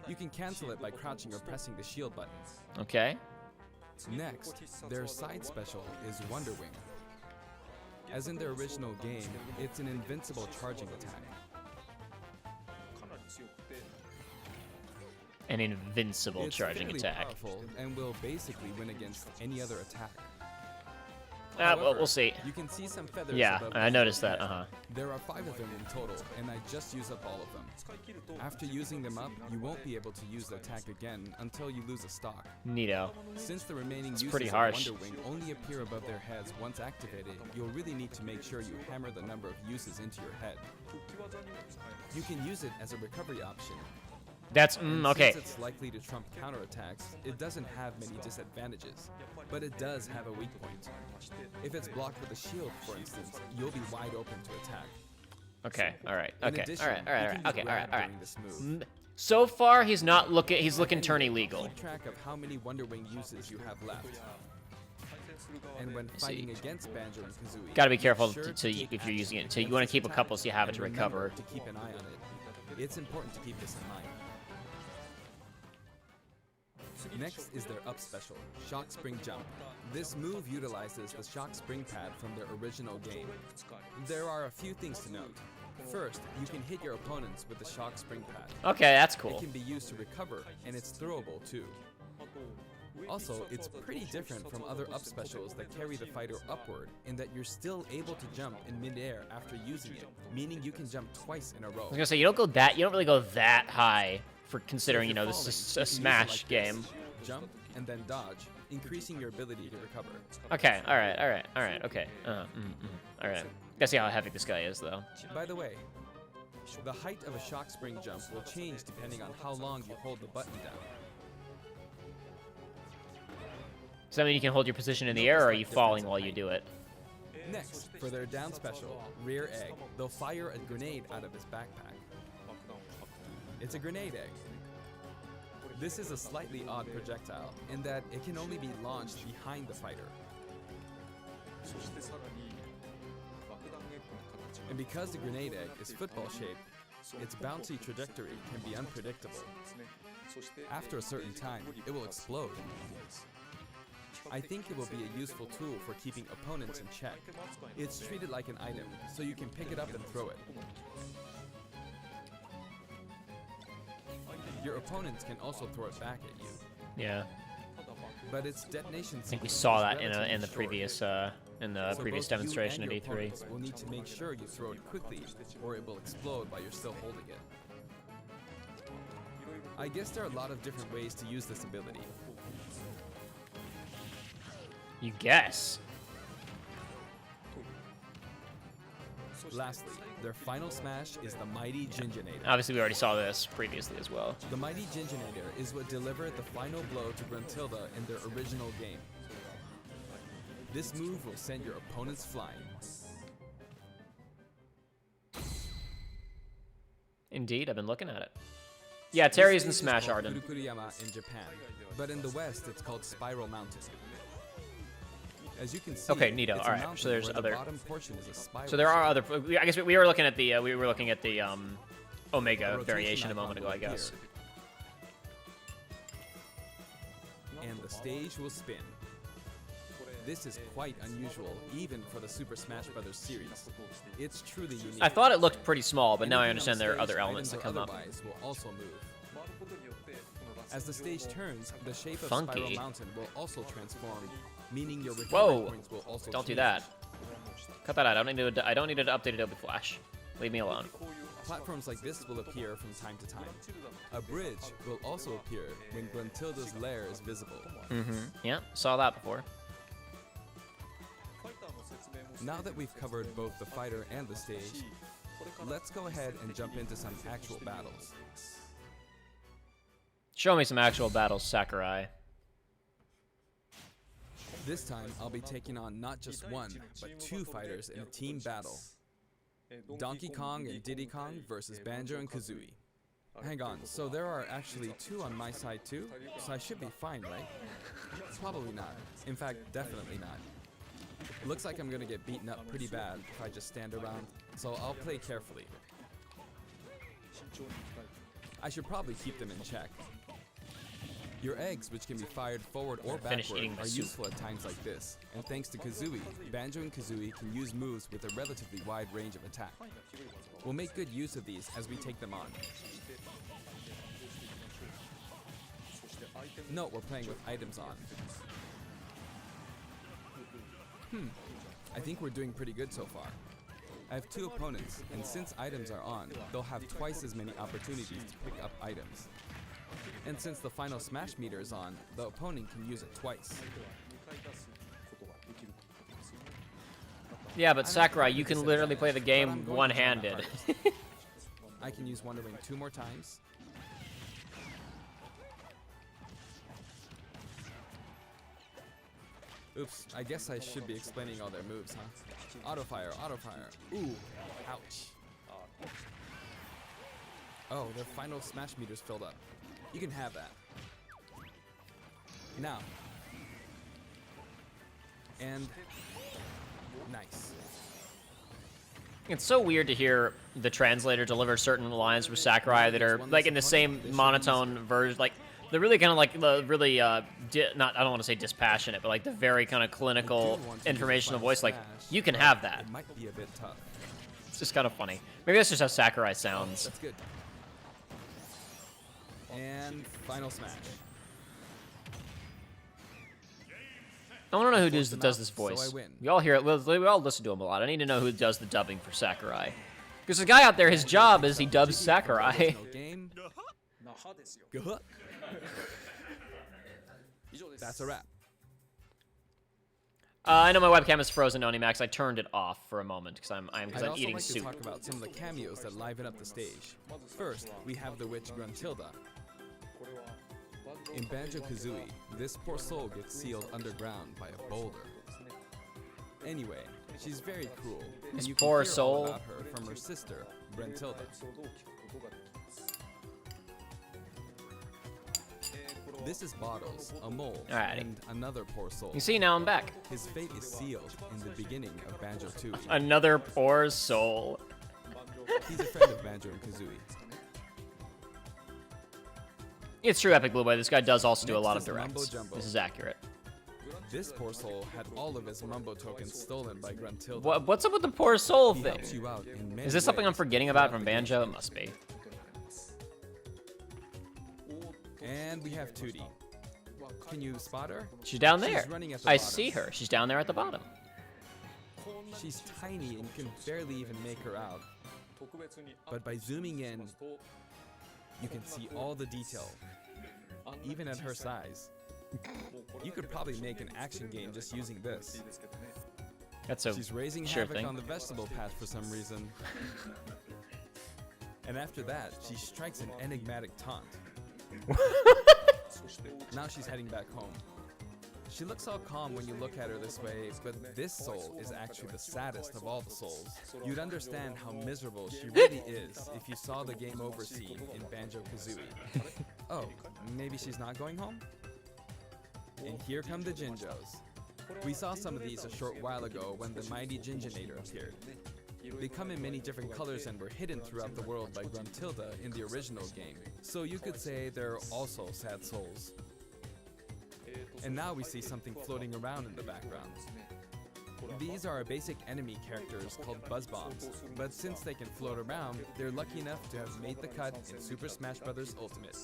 Speaker 9: You can cancel it by crouching or pressing the shield button.
Speaker 1: Okay.
Speaker 9: Next, their side special is Wonder Wing. As in their original game, it's an invincible charging attack.
Speaker 1: An invincible
Speaker 9: It's
Speaker 1: charging
Speaker 9: fairly
Speaker 1: attack.
Speaker 9: powerful and will basically win against any other attack.
Speaker 1: Well,
Speaker 9: However,
Speaker 1: we'll see.
Speaker 9: You can see some feathers
Speaker 1: Yeah,
Speaker 9: above
Speaker 1: I
Speaker 9: the
Speaker 1: noticed
Speaker 9: shield
Speaker 1: that,
Speaker 9: head. There are 5 of them in total, and I just used up all of them. After using them up, you won't be able to use the attack again until you lose a stock.
Speaker 1: Neato.
Speaker 9: Since the remaining
Speaker 1: It's
Speaker 9: uses
Speaker 1: pretty
Speaker 9: of
Speaker 1: harsh.
Speaker 9: Wonder Wing only appear above their heads once activated, you'll really need to make sure you hammer the number of uses into your head. You can use it as a recovery option.
Speaker 1: That's,
Speaker 9: And
Speaker 1: okay.
Speaker 9: Since it's likely to trump counterattacks, it doesn't have many disadvantages, but it does have a weak point. If it's blocked with a shield, for instance, you'll be wide open to attack.
Speaker 1: Okay, alright,
Speaker 9: In
Speaker 1: okay,
Speaker 9: addition,
Speaker 1: alright,
Speaker 9: you
Speaker 1: alright,
Speaker 9: can
Speaker 1: okay,
Speaker 9: use
Speaker 1: alright,
Speaker 9: grab
Speaker 1: alright.
Speaker 9: during this move.
Speaker 1: So far, he's looking turny legal.
Speaker 9: Keep track of how many Wonder Wing uses you have left. And when
Speaker 1: see.
Speaker 9: fighting against Banjo and Kazooie,
Speaker 1: Gotta be careful
Speaker 9: be sure
Speaker 1: to
Speaker 9: take
Speaker 1: if you're using it.
Speaker 9: action
Speaker 1: So you
Speaker 9: against
Speaker 1: want
Speaker 9: this
Speaker 1: to keep a
Speaker 9: attack,
Speaker 1: couple so you have it to
Speaker 9: and remember
Speaker 1: recover.
Speaker 9: to keep an eye on it. It's important to keep this in mind. Next is their up special, Shock Spring Jump. This move utilizes the Shock Spring pad from their original game. There are a few things to note. First, you can hit your opponents with the Shock Spring pad.
Speaker 1: Okay, that's
Speaker 9: It
Speaker 1: cool.
Speaker 9: can be used to recover, and it's throwable too. Also, it's pretty different from other up specials that carry the fighter upward in that you're still able to jump in midair after using it, meaning you can jump twice in a row.
Speaker 1: I was gonna say you don't really go that high for considering,
Speaker 9: So
Speaker 1: you
Speaker 9: if
Speaker 1: know,
Speaker 9: you're
Speaker 1: this is
Speaker 9: falling,
Speaker 1: a
Speaker 9: you can use it
Speaker 1: Smash
Speaker 9: like
Speaker 1: game.
Speaker 9: this. Jump and then dodge, increasing your ability to recover.
Speaker 1: Okay, alright, okay. Alright. Gotta see how heavy this guy is, though.
Speaker 9: By the way, the height of a shock spring jump will change depending on how long you hold the button down.
Speaker 1: Does that mean you can hold your position in the air, or are you falling while you do it?
Speaker 9: Next, for their down special, Rear Egg, they'll fire a grenade out of his backpack. It's a grenade egg. This is a slightly odd projectile in that it can only be launched behind the fighter. And because the grenade egg is football shaped, its bouncy trajectory can be unpredictable. After a certain time, it will explode. I think it will be a useful tool for keeping opponents in check. It's treated like an item, so you can pick it up and throw it. Your opponents can also throw it back at you,
Speaker 1: Yeah.
Speaker 9: but its detonation
Speaker 1: I think we saw that in the previous previous
Speaker 9: both
Speaker 1: demonstration
Speaker 9: you
Speaker 1: at
Speaker 9: and your
Speaker 1: E3.
Speaker 9: opponents will need to make sure you throw it quickly, or it will explode while you're still holding it. I guess there are a lot of different ways to use this ability.
Speaker 1: You guess.
Speaker 9: Lastly, their final smash is the Mighty Gingernator.
Speaker 1: Obviously, we already saw this previously as well.
Speaker 9: The Mighty Gingernator is what delivered the final blow to Gruntilda in their original game. This move will send your opponents flying.
Speaker 1: Indeed, I've been looking at it. Yeah, Terry's in
Speaker 9: This stage
Speaker 1: Smash
Speaker 9: is called
Speaker 1: Arden.
Speaker 9: Kurukuriyama in Japan, but in the West it's called Spiral Mountain. As you can see,
Speaker 1: Okay, neato.
Speaker 9: it's a
Speaker 1: Alright,
Speaker 9: mountain
Speaker 1: so there's
Speaker 9: where the
Speaker 1: other-
Speaker 9: bottom portion is a spiral
Speaker 1: So there are
Speaker 9: shape.
Speaker 1: other. I guess we were looking at the
Speaker 9: A
Speaker 1: Omega
Speaker 9: rotation
Speaker 1: variation a
Speaker 9: icon
Speaker 1: moment ago,
Speaker 9: will
Speaker 1: I guess.
Speaker 9: appear, and the stage will spin. This is quite unusual, even for the Super Smash Bros. Series. It's truly unique.
Speaker 1: I thought it looked pretty small, but now I
Speaker 9: Anything on
Speaker 1: understand
Speaker 9: the
Speaker 1: there are
Speaker 9: stage,
Speaker 1: other elements that
Speaker 9: items
Speaker 1: come
Speaker 9: or
Speaker 1: up.
Speaker 9: otherwise, will also move. As the stage turns, the shape of
Speaker 1: Funky.
Speaker 9: Spiral Mountain will also transform, meaning your recovery
Speaker 1: Whoa!
Speaker 9: points will also
Speaker 1: Don't do
Speaker 9: change.
Speaker 1: that. Cut that out. I don't need to update Adobe Flash. Leave me alone.
Speaker 9: Platforms like this will appear from time to time. A bridge will also appear when Gruntilda's lair is visible.
Speaker 1: Yeah, saw that before.
Speaker 9: Now that we've covered both the fighter and the stage, let's go ahead and jump into some actual battles.
Speaker 1: Show me some actual battles, Sakurai.
Speaker 9: This time, I'll be taking on not just one, but two fighters in a team battle. Donkey Kong and Diddy Kong versus Banjo and Kazooie. Hang on, so there are actually two on my side too? So I should be fine, right? Probably not. In fact, definitely not. Looks like I'm gonna get beaten up pretty bad if I just stand around, so I'll play carefully. I should probably keep them in check. Your eggs, which can be fired forward or backward, are useful at times like this. And thanks to Kazooie, Banjo and Kazooie can use moves with a relatively wide range of attack. We'll make good use of these as we take them on. Note we're playing with items on. I think we're doing pretty good so far. I have two opponents, and since items are on, they'll have twice as many opportunities to pick up items. And since the final smash meter is on, the opponent can use it twice.
Speaker 1: Yeah, but Sakurai, you can literally play the game one-handed.
Speaker 9: I can use Wonder Wing 2 more times. Oops, I guess I should be explaining all their moves, huh? Auto fire, auto fire. Ooh, ouch. Oh, their final smash meter's filled up. You can have that. Now. And nice.
Speaker 1: It's so weird to hear the translator deliver certain lines from Sakurai that are like in the same monotone version, like they're really kind of like the really not I don't want to say dispassionate, but like the very kind of clinical informational voice. Like you can have that.
Speaker 9: It might be a bit tough.
Speaker 1: It's just kind of funny. Maybe that's just how Sakurai sounds.
Speaker 9: That's good. And final smash.
Speaker 1: I want to know who does this voice.
Speaker 9: So I win.
Speaker 1: We all hear it. We all listen to him a lot. I need to know who does the dubbing for Sakurai. Because the guy out there, his job is he dubs Sakurai.
Speaker 9: That's a wrap.
Speaker 1: I know my webcam is frozen, Onimax. I turned it off for a moment because I'm eating
Speaker 9: like
Speaker 1: soup.
Speaker 9: To talk about some of the cameos that liven up the stage. First, we have the witch Gruntilda. In Banjo-Kazooie, this poor soul gets sealed underground by a boulder. Anyway, she's very cruel. And
Speaker 1: This
Speaker 9: you
Speaker 1: poor
Speaker 9: can hear
Speaker 1: soul.
Speaker 9: all about her from her sister, Gruntilda. This is Bottles, a mole,
Speaker 1: Alrighty.
Speaker 9: and another poor soul.
Speaker 1: You see, now I'm back.
Speaker 9: His fate is sealed in the beginning of Banjo 2.
Speaker 1: Another poor soul.
Speaker 9: He's a friend of Banjo and Kazooie.
Speaker 1: It's true, Epic Blue Boy. This guy does also do a
Speaker 9: Next
Speaker 1: lot of
Speaker 9: is Mumbo
Speaker 1: directs.
Speaker 9: Jumbo.
Speaker 1: This is accurate.
Speaker 9: This poor soul had all of his Mumbo tokens stolen by Gruntilda.
Speaker 1: What's up with the poor soul
Speaker 9: He
Speaker 1: thing?
Speaker 9: helps you out in many
Speaker 1: Is this something I'm
Speaker 9: ways
Speaker 1: forgetting about
Speaker 9: throughout
Speaker 1: from
Speaker 9: the game.
Speaker 1: Banjo? It must be.
Speaker 9: And we have Tootie. Can you spot her?
Speaker 1: She's down there.
Speaker 9: She's running at the
Speaker 1: I
Speaker 9: bottom.
Speaker 1: see her. She's down there at the bottom.
Speaker 9: She's tiny and can barely even make her out. But by zooming in, you can see all the detail, even at her size. You could probably make an action game just using this.
Speaker 1: That's a
Speaker 9: She's raising
Speaker 1: sure
Speaker 9: havoc
Speaker 1: thing.
Speaker 9: on the vegetable patch for some reason. And after that, she strikes an enigmatic taunt. Now she's heading back home. She looks all calm when you look at her this way, but this soul is actually the saddest of all the souls. You'd understand how miserable she really is if you saw the game over scene in Banjo-Kazooie. Oh, maybe she's not going home? And here come the Jinjos. We saw some of these a short while ago when the mighty Jinjonator appeared. They come in many different colors and were hidden throughout the world by Gruntilda in the original game. So you could say they're also sad souls. And now we see something floating around in the background. These are our basic enemy characters called Buzz Bombs, but since they can float around, they're lucky enough to have made the cut in Super Smash Bros. Ultimate.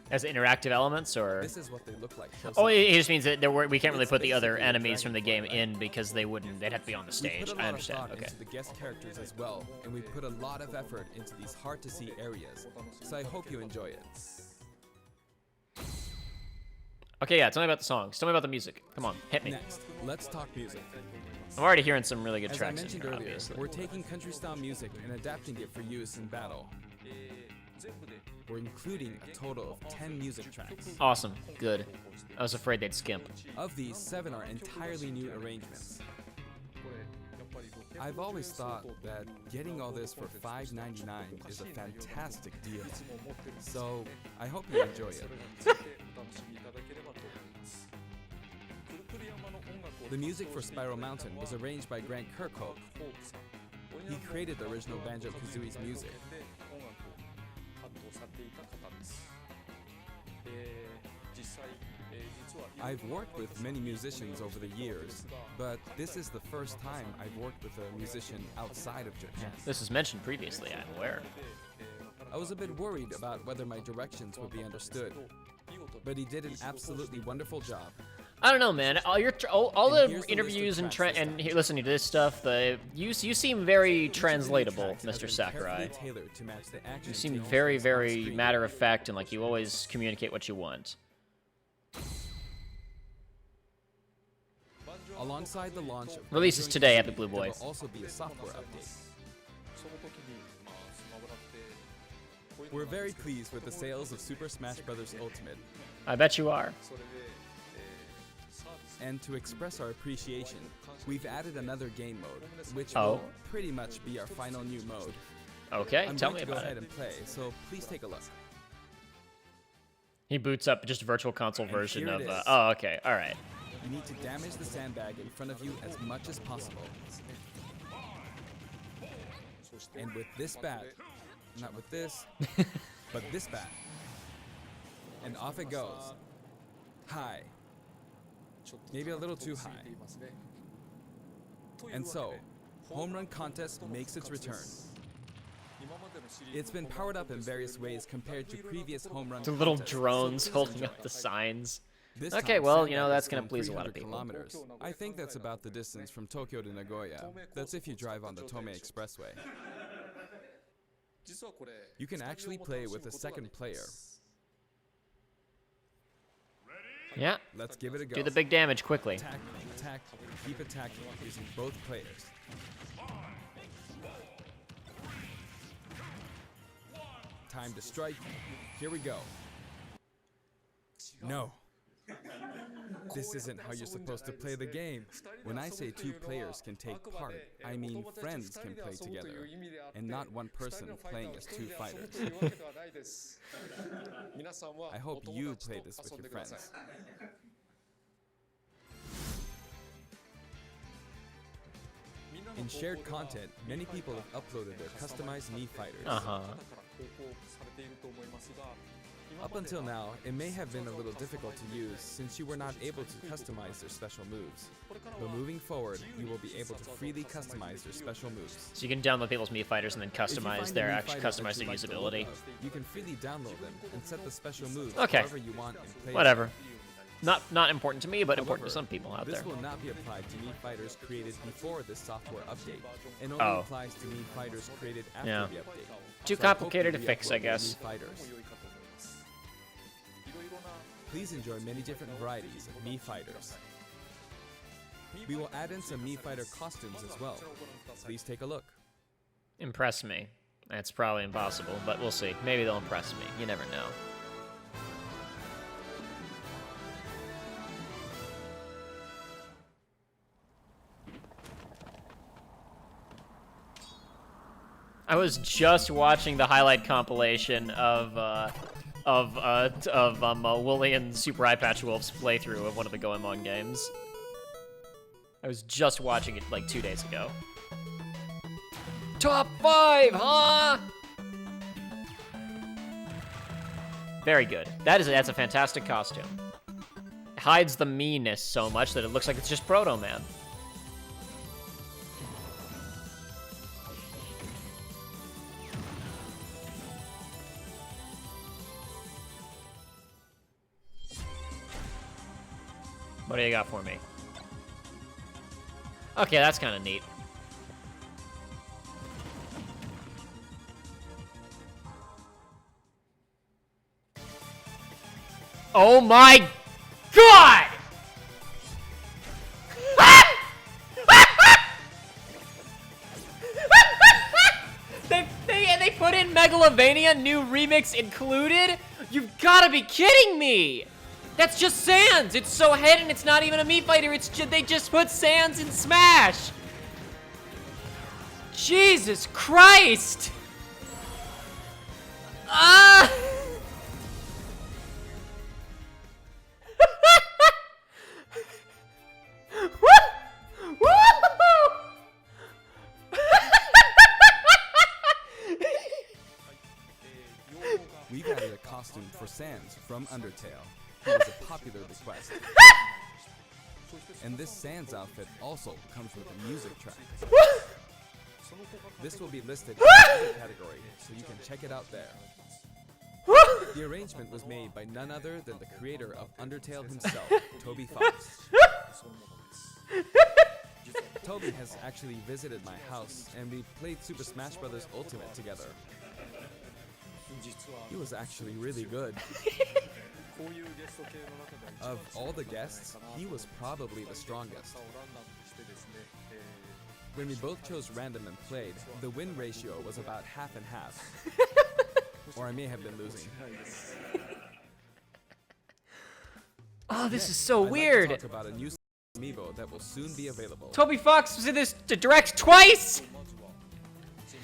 Speaker 1: As interactive elements, or?
Speaker 9: This is what they look like. close
Speaker 1: Oh,
Speaker 9: up.
Speaker 1: it just means that we can't really
Speaker 9: It's
Speaker 1: put the other
Speaker 9: basically a
Speaker 1: enemies from the game
Speaker 9: Dragon Ball,
Speaker 1: in because they'd have to be on the
Speaker 9: We
Speaker 1: stage.
Speaker 9: put a lot
Speaker 1: I
Speaker 9: of
Speaker 1: understand.
Speaker 9: thought
Speaker 1: Okay.
Speaker 9: into the guest characters as well, and we put a lot of effort into these hard-to-see areas. So I hope you enjoy it.
Speaker 1: Okay, yeah. Tell me about the songs. Tell me about the music. Come on, hit me.
Speaker 9: Next, let's talk music.
Speaker 1: I'm already hearing some really good
Speaker 9: As I
Speaker 1: tracks in
Speaker 9: mentioned
Speaker 1: here,
Speaker 9: earlier,
Speaker 1: obviously.
Speaker 9: we're taking country-style music and adapting it for use in battle. We're including a total of 10 music tracks.
Speaker 1: Awesome. Good. I was afraid they'd skimp.
Speaker 9: Of these, 7 are entirely new arrangements. I've always thought that getting all this for $5.99 is a fantastic deal. So, I hope you enjoy it. The music for Spiral Mountain was arranged by Grant Kirkhope. He created the original Banjo-Kazooie's music. I've worked with many musicians over the years, but this is the first time I've worked with a musician outside of Japan.
Speaker 1: This was mentioned previously, I'm aware.
Speaker 9: I was a bit worried about whether my directions would be understood, but he did an absolutely wonderful job.
Speaker 1: I don't know, man. All
Speaker 9: And
Speaker 1: the
Speaker 9: here's the
Speaker 1: interviews
Speaker 9: list
Speaker 1: and
Speaker 9: of tracks listed.
Speaker 1: listening to this stuff, you seem very translatable,
Speaker 9: Tracks has
Speaker 1: Mr.
Speaker 9: been
Speaker 1: Sakurai.
Speaker 9: carefully tailored to match the action
Speaker 1: You seem
Speaker 9: tables
Speaker 1: very,
Speaker 9: on
Speaker 1: very
Speaker 9: screen.
Speaker 1: matter of fact and like you always communicate what you want.
Speaker 9: Alongside the launch of
Speaker 1: Releases
Speaker 9: Banjo-Kazooie,
Speaker 1: today, Epic Blue
Speaker 9: there
Speaker 1: Boys.
Speaker 9: will also be a software update. We're very pleased with the sales of Super Smash Bros. Ultimate,
Speaker 1: I bet you are.
Speaker 9: and to express our appreciation, we've added another game mode, which
Speaker 1: Oh.
Speaker 9: will pretty much be our final new mode.
Speaker 1: Okay,
Speaker 9: I'm
Speaker 1: tell
Speaker 9: going
Speaker 1: me
Speaker 9: to go
Speaker 1: about
Speaker 9: ahead
Speaker 1: it.
Speaker 9: and play, so please take a look.
Speaker 1: He boots up just a virtual console
Speaker 9: And
Speaker 1: version
Speaker 9: here
Speaker 1: of.
Speaker 9: it is.
Speaker 1: Oh, okay, all right.
Speaker 9: You need to damage the sandbag in front of you as much as possible. And with this bat, not with this, but this bat. And off it goes. High. Maybe a little too high. And so, Home Run Contest makes its return. It's been powered up in various ways compared to previous home run
Speaker 1: The little
Speaker 9: contests, so
Speaker 1: drones
Speaker 9: please
Speaker 1: holding
Speaker 9: enjoy.
Speaker 1: up the signs.
Speaker 9: This
Speaker 1: Okay,
Speaker 9: time,
Speaker 1: well,
Speaker 9: Sandbag
Speaker 1: that's
Speaker 9: is
Speaker 1: gonna
Speaker 9: going
Speaker 1: please a lot of
Speaker 9: 300
Speaker 1: people.
Speaker 9: kilometers. I think that's about the distance from Tokyo to Nagoya. That's if you drive on the Tomei Expressway. You can actually play with a second player.
Speaker 1: Yeah,
Speaker 9: Let's give it a go.
Speaker 1: do the big damage quickly.
Speaker 9: Attack, attack, keep attacking using both players. Time to strike. Here we go. No. This isn't how you're supposed to play the game. When I say 2 players can take part, I mean friends can play together, and not one person playing as 2 fighters. I hope you play this with your friends. In shared content, many people have uploaded their customized Mii fighters.
Speaker 1: Uh-huh.
Speaker 9: Up until now, it may have been a little difficult to use since you were not able to customize their special moves. But moving forward, you will be able to freely customize their special moves.
Speaker 1: So you can download people's Mii Fighters and then
Speaker 9: If you
Speaker 1: customize
Speaker 9: find
Speaker 1: their
Speaker 9: Mii
Speaker 1: actual
Speaker 9: fighters that
Speaker 1: customize
Speaker 9: you
Speaker 1: their
Speaker 9: like the look
Speaker 1: usability.
Speaker 9: of, you can freely download them and set the special moves
Speaker 1: Okay.
Speaker 9: however you want and play
Speaker 1: Whatever.
Speaker 9: them.
Speaker 1: Not important to me, but important to
Speaker 9: However,
Speaker 1: some people out
Speaker 9: this
Speaker 1: there.
Speaker 9: will not be applied to Mii fighters created before this software update, and only
Speaker 1: Oh.
Speaker 9: applies to Mii fighters created after
Speaker 1: Yeah.
Speaker 9: the update.
Speaker 1: Too
Speaker 9: So I hope
Speaker 1: complicated
Speaker 9: you
Speaker 1: to fix,
Speaker 9: re-upload
Speaker 1: I
Speaker 9: your
Speaker 1: guess.
Speaker 9: Mii fighters. Please enjoy many different varieties of Mii fighters. We will add in some Mii fighter costumes as well. Please take a look.
Speaker 1: Impress me. That's probably impossible, but we'll see. Maybe they'll impress me. You never know. I was just watching the highlight compilation of Wooly and Super Eye Patch Wolf's playthrough of one of the Goemon games. I was just watching it like 2 days ago. Top 5, huh? Very good. That's a fantastic costume. It hides the meanness so much that it looks like it's just Proto Man. What do you got for me? Okay, that's kind of neat. Oh my God! Megalovania new remix included? You've gotta be kidding me! That's just Sans! It's so hidden, it's not even a Mii Fighter, they just put Sans in Smash! Jesus Christ! Ah!
Speaker 9: We've added a costume for Sans from Undertale. He was a popular request. And this Sans outfit also comes with a music track. This will be listed in the category, so you can check it out there. The arrangement was made by none other than the creator of Undertale himself, Toby Fox. Toby has actually visited my house, and we played Super Smash Bros. Ultimate together. He was actually really good. Of all the guests, he was probably the strongest. When we both chose random and played, the win ratio was about half and half. Or I may have been losing.
Speaker 1: Oh, this is so
Speaker 9: I'd
Speaker 1: weird.
Speaker 9: like to talk about a new Amiibo that will soon be available.
Speaker 1: Toby Fox was in this direct twice.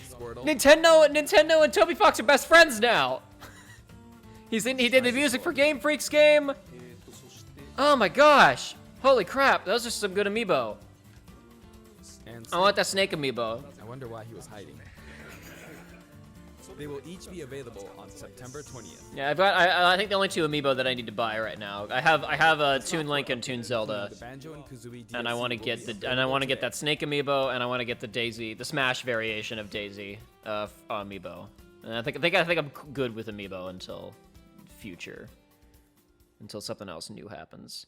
Speaker 9: Squirtle.
Speaker 1: Nintendo and Toby Fox are best friends now. He did the music for Game Freak's game. Oh my gosh. Holy crap, those are some good amiibo.
Speaker 9: And
Speaker 1: I want that snake amiibo.
Speaker 9: I wonder why he was hiding. They will each be available on September 20th.
Speaker 1: Yeah, I think the only two amiibo that I need to buy right now. I have a Toon Link and Toon Zelda.
Speaker 9: The Banjo-Kazooie DLC
Speaker 1: And I want to get that snake amiibo, and I want to get the Smash variation of Daisy amiibo. And I think I'm good with amiibo until something else new happens.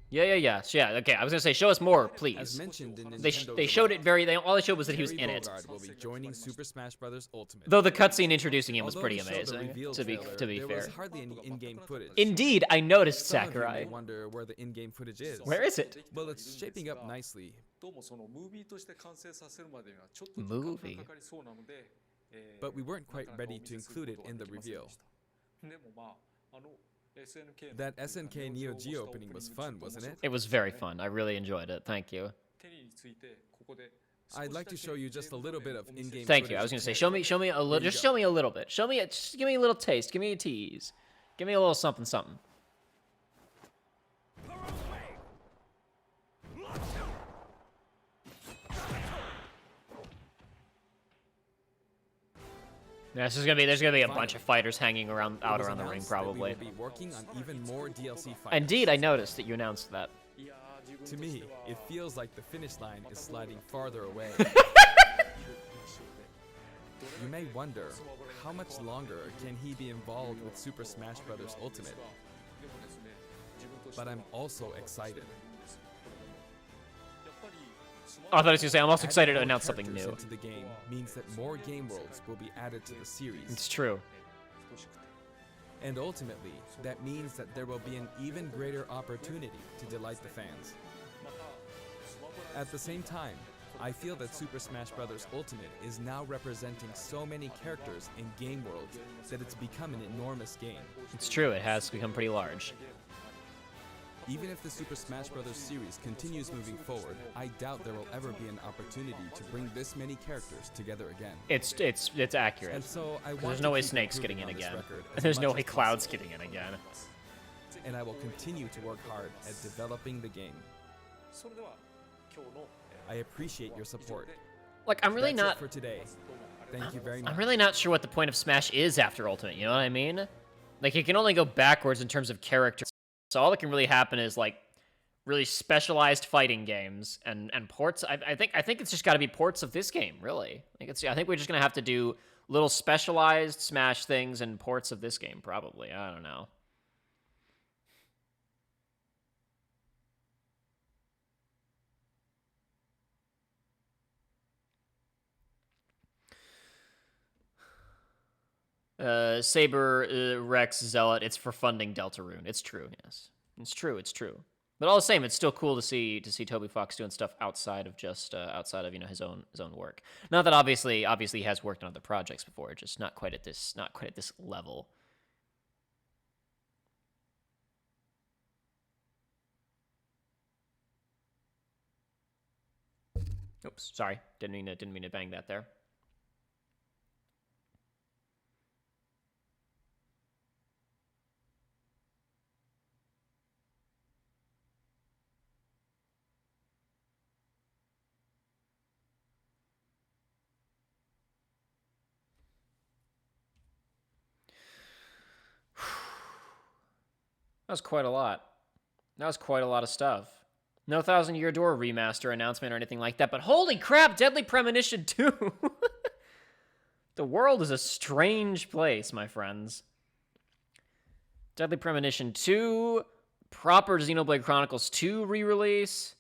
Speaker 1: Yeah. So yeah, okay. I was gonna say, show us more, please.
Speaker 9: As mentioned in
Speaker 1: They showed it all they showed was that he was in it.
Speaker 9: Will be joining Super Smash Bros. Ultimate.
Speaker 1: Though the cutscene introducing him was pretty
Speaker 9: Although we showed the
Speaker 1: amazing.
Speaker 9: reveal
Speaker 1: To be
Speaker 9: trailer,
Speaker 1: fair.
Speaker 9: There was hardly any in-game footage.
Speaker 1: Indeed, I noticed
Speaker 9: Some of you may
Speaker 1: Sakurai.
Speaker 9: wonder where the in-game footage is.
Speaker 1: Where is it?
Speaker 9: Well, it's shaping up nicely.
Speaker 1: Movie.
Speaker 9: But we weren't quite ready to include it in the reveal. That SNK Neo Geo opening was fun, wasn't it?
Speaker 1: It was very fun. I really enjoyed it. Thank you.
Speaker 9: I'd like to show you just a little bit of in-game
Speaker 1: Thank
Speaker 9: footage
Speaker 1: you. I was gonna say,
Speaker 9: today.
Speaker 1: show me a little. Just show me a little bit. Just give me a little taste. Give me a tease. Give me a little something. Yeah, there's gonna be a bunch of fighters hanging around
Speaker 9: It was
Speaker 1: around the ring,
Speaker 9: announced that
Speaker 1: probably.
Speaker 9: We will be working on even more DLC fights.
Speaker 1: Indeed, I noticed that you announced that.
Speaker 9: To me, it feels like the finish line is sliding farther away. You may wonder, how much longer can he be involved with Super Smash Bros. Ultimate? But I'm also excited.
Speaker 1: Oh, I thought I was gonna say, I'm also
Speaker 9: Adding
Speaker 1: excited to
Speaker 9: more
Speaker 1: announce something
Speaker 9: characters
Speaker 1: new.
Speaker 9: into the game means that more game worlds will be added to the series.
Speaker 1: It's true.
Speaker 9: And ultimately, that means that there will be an even greater opportunity to delight the fans. At the same time, I feel that Super Smash Bros. Ultimate is now representing so many characters in game worlds that it's become an enormous game.
Speaker 1: It's true. It has become pretty large.
Speaker 9: Even if the Super Smash Bros. Series continues moving forward, I doubt there will ever be an opportunity to bring this many characters together again.
Speaker 1: It's accurate.
Speaker 9: And so I want
Speaker 1: There's
Speaker 9: to
Speaker 1: no way
Speaker 9: keep
Speaker 1: Snake's
Speaker 9: improving
Speaker 1: getting in
Speaker 9: on this
Speaker 1: again.
Speaker 9: record as
Speaker 1: There's no
Speaker 9: much
Speaker 1: way
Speaker 9: as
Speaker 1: Cloud's
Speaker 9: possible.
Speaker 1: getting in again.
Speaker 9: And I will continue to work hard at developing the game. I appreciate your support.
Speaker 1: Like, I'm really
Speaker 9: That's
Speaker 1: not.
Speaker 9: it for today. Thank you very much.
Speaker 1: I'm really not sure what the point of Smash is after Ultimate. You know what I mean? Like, it can only go backwards in terms of characters. So all that can really happen is like really specialized fighting games and ports. I think it's just got to be ports of this game, really. I think we're just gonna have to do little specialized Smash things and ports of this game, probably. I don't know. Saber, Rex, Zealot, it's for funding Deltarune. It's true, yes. It's true. But all the same, it's still cool to see Toby Fox doing stuff outside of just his own work. Not that obviously he has worked on other projects before, just not quite at this level. Oops, sorry, didn't mean to bang that there. That was quite a lot. That was quite a lot of stuff. No Thousand Year Door remaster announcement or anything like that, but holy crap, Deadly Premonition 2! The world is a strange place, my friends. Deadly Premonition 2, proper Xenoblade Chronicles 2 re-release,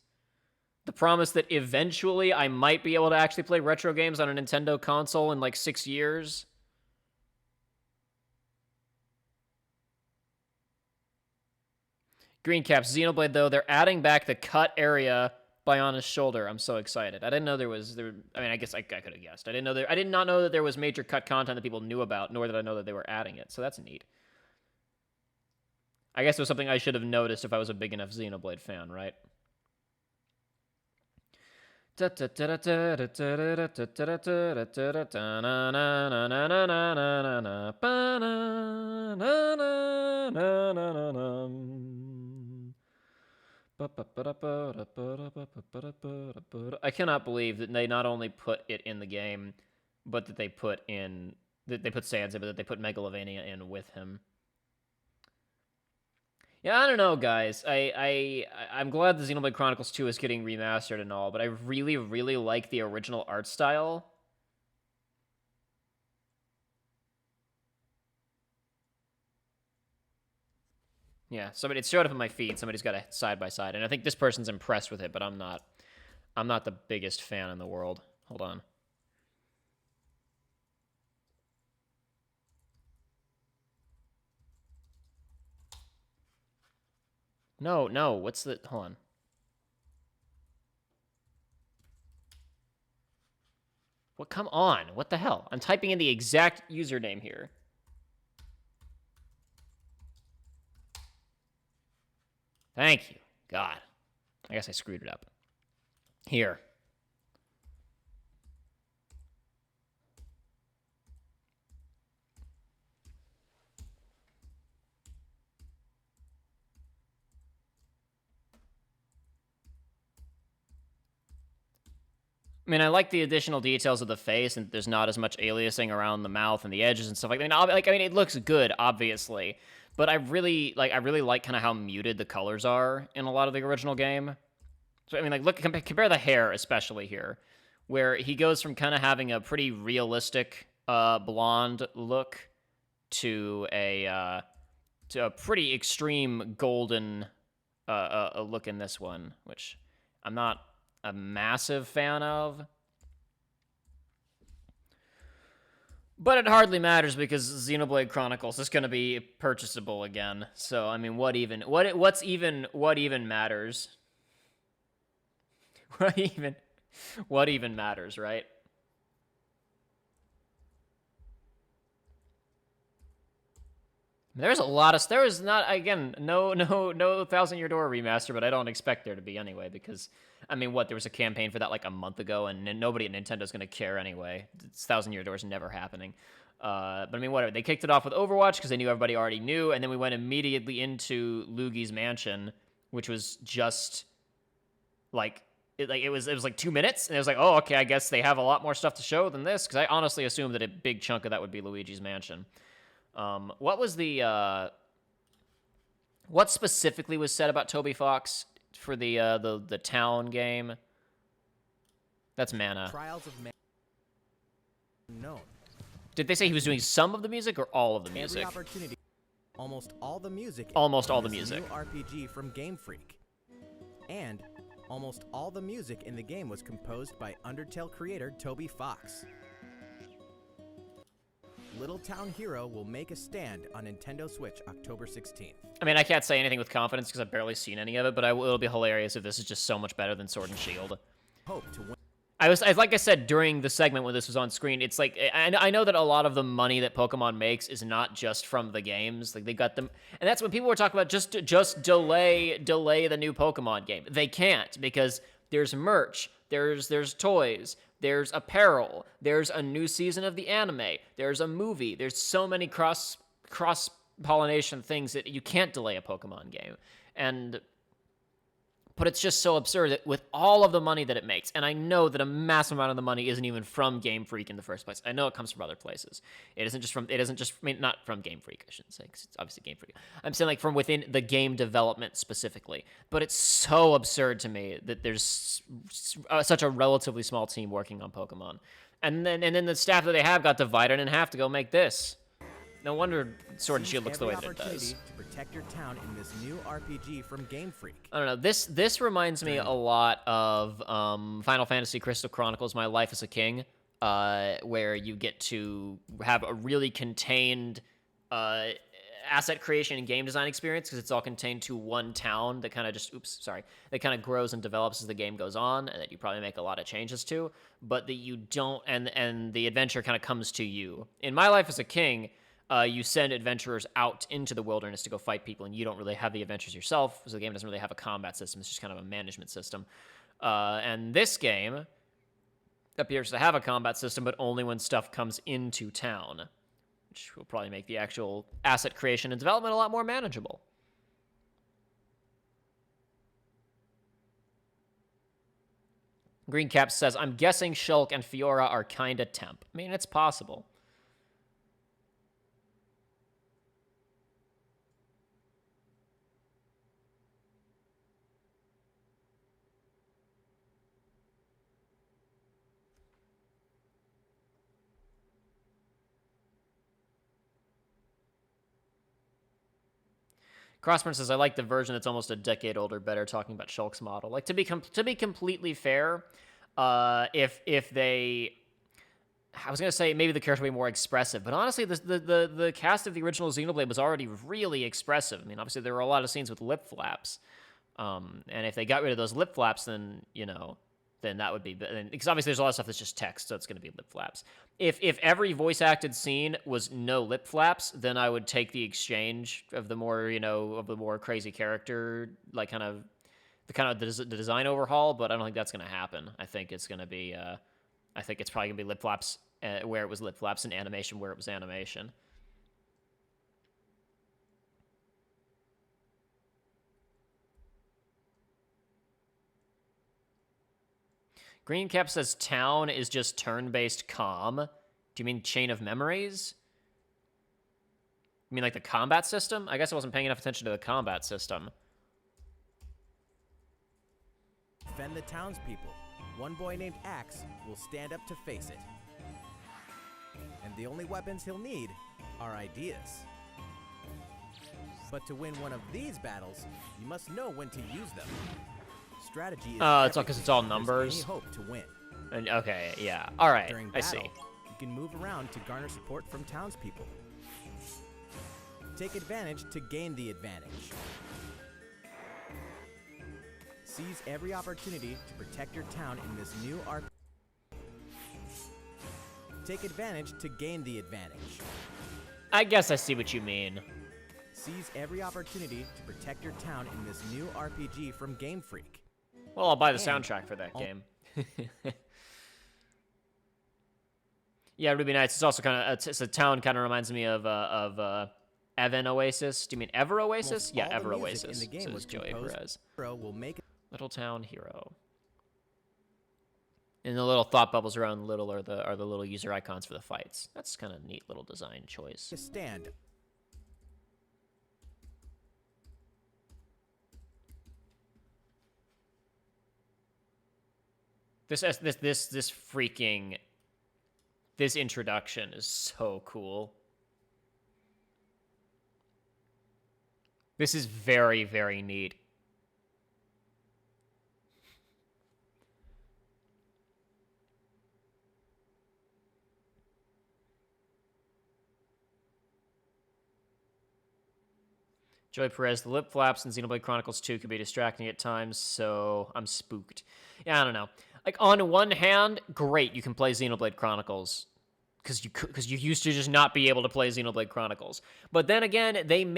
Speaker 1: the promise that eventually I might be able to actually play retro games on a Nintendo console in like 6 years. Green Caps, Xenoblade, though, they're adding back the cut area by on his shoulder. I'm so excited. I didn't know there. I mean, I guess I could have guessed. I did not know that there was major cut content that people knew about, nor did I know that they were adding it. So that's neat. I guess it was something I should have noticed if I was a big enough Xenoblade fan, right? I cannot believe that they not only put it in the game, but that they put Sans in, but that they put Megalovania in with him. Yeah, I don't know, guys. I'm glad the Xenoblade Chronicles 2 is getting remastered and all, but I really, really like the original art style. Yeah, it showed up in my feed. Somebody's got a side by side, and I think this person's impressed with it, but I'm not. I'm not the biggest fan in the world. Hold on. No, what's the... Hold on. What? Come on. What the hell? I'm typing in the exact username here. Thank you. God. I guess I screwed it up. Here. I mean, I like the additional details of the face, and there's not as much aliasing around the mouth and the edges and stuff like that. I mean, it looks good, obviously, but I really like kind of how muted the colors are in a lot of the original game. So I mean, like, look, compare the hair, especially here, where he goes from kind of having a pretty realistic blonde look to a pretty extreme golden look in this one, which I'm not a massive fan of. But it hardly matters because Xenoblade Chronicles is going to be purchasable again. So I mean, what even matters? What even matters, right? There's a lot of... There is not, again, no Thousand Year Door remaster, but I don't expect there to be anyway, because, I mean, there was a campaign for that like a month ago, and nobody at Nintendo's going to care anyway. Thousand Year Door is never happening. But I mean, whatever. They kicked it off with Overwatch, because they knew everybody already knew, and then we went immediately into Luigi's Mansion, which was just, like... It was like 2 minutes, and it was like, oh, okay, I guess they have a lot more stuff to show than this, because I honestly assumed that a big chunk of that would be Luigi's Mansion. What was the, what specifically was said about Toby Fox for the town game? That's Mana.
Speaker 3: Trials of Mana. Known.
Speaker 1: Did they say he was doing some of the music or all of the music?
Speaker 3: Every opportunity. Almost all the music.
Speaker 1: Almost all the music.
Speaker 3: New RPG from Game Freak. And almost all the music in the game was composed by Undertale creator Toby Fox. Little Town Hero will make a stand on Nintendo Switch October 16th.
Speaker 1: I mean, I can't say anything with confidence because I've barely seen any of it, but it'll be hilarious if this is just so much better than Sword and Shield.
Speaker 3: Hope to win.
Speaker 1: Like I said during the segment when this was on screen, it's like, I know that a lot of the money that Pokemon makes is not just from the games. Like, they got them, and that's when people were talking about just delay the new Pokemon game. They can't, because there's merch, there's toys, there's apparel, there's a new season of the anime, there's a movie, there's so many cross-pollination things that you can't delay a Pokemon game. But it's just so absurd that with all of the money that it makes, and I know that a massive amount of the money isn't even from Game Freak in the first place. I know it comes from other places. It isn't just, I mean, not from Game Freak, I shouldn't say, because it's obviously Game Freak. I'm saying, like, from within the game development specifically. But it's so absurd to me that there's such a relatively small team working on Pokemon. And then the staff that they have got divided in half to go make this. No wonder Sword and Shield looks the way that it does.
Speaker 3: To protect your town in this new RPG from Game Freak.
Speaker 1: I don't know. This reminds me a lot of Final Fantasy Crystal Chronicles: My Life as a King, where you get to have a really contained asset creation and game design experience because it's all contained to one town that kind of that kind of grows and develops as the game goes on, and that you probably make a lot of changes to, but that you don't, and the adventure kind of comes to you. In My Life as a King, you send adventurers out into the wilderness to go fight people, and you don't really have the adventures yourself, so the game doesn't really have a combat system. It's just kind of a management system. And this game appears to have a combat system, but only when stuff comes into town, which will probably make the actual asset creation and development a lot more manageable. Green Cap says, I'm guessing Shulk and Fiora are kinda temp. I mean, it's possible. Crossburn says, I like the version that's almost a decade older better, talking about Shulk's model. Like, to be completely fair, if they... I was going to say maybe the character would be more expressive, but honestly, the cast of the original Xenoblade was already really expressive. I mean, obviously, there were a lot of scenes with lip flaps. And if they got rid of those lip flaps, then, then that would be... Because obviously, there's a lot of stuff that's just text, so it's going to be lip flaps. If every voice-acted scene was no lip flaps, then I would take the exchange of the more, of the more crazy character, like the design overhaul, but I don't think that's going to happen. I think it's going to be... I think it's probably going to be lip flaps where it was lip flaps and animation where it was animation. Green Cap says town is just turn-based comm. Do you mean Chain of Memories? You mean like the combat system? I guess I wasn't paying enough attention to the combat system.
Speaker 3: Defend the townspeople. One boy named Axe will stand up to face it. And the only weapons he'll need are ideas. But to win one of these battles, you must know when to use them. Strategy is
Speaker 1: it's all because it's all numbers.
Speaker 3: Any hope to win.
Speaker 1: And, okay, yeah. All right,
Speaker 3: During
Speaker 1: I
Speaker 3: battle,
Speaker 1: see.
Speaker 3: You can move around to garner support from townspeople. Take advantage to gain the advantage. Seize every opportunity to protect your town in this new RPG. Take advantage to gain the advantage.
Speaker 1: I guess I see what you mean.
Speaker 3: Seize every opportunity to protect your town in this new RPG from Game Freak.
Speaker 1: Well, I'll buy the soundtrack for that game. Yeah, Ruby Nights. It's also it's a town kind of reminds me of Evan Oasis. Do you mean Ever Oasis? Yeah, Ever Oasis.
Speaker 3: In the game
Speaker 1: says Joey Perez.
Speaker 3: Will make
Speaker 1: Little Town Hero. And the little thought bubbles around little are the little user icons for the fights. That's kind of a neat little design choice.
Speaker 3: a stand.
Speaker 1: This introduction is so cool. This is very, very neat. Joey Perez, the lip flaps in Xenoblade Chronicles 2 could be distracting at times, so I'm spooked. Yeah, I don't know. Like, on one hand, great, you can play Xenoblade Chronicles. Because you used to just not be able to play Xenoblade Chronicles. But then again, because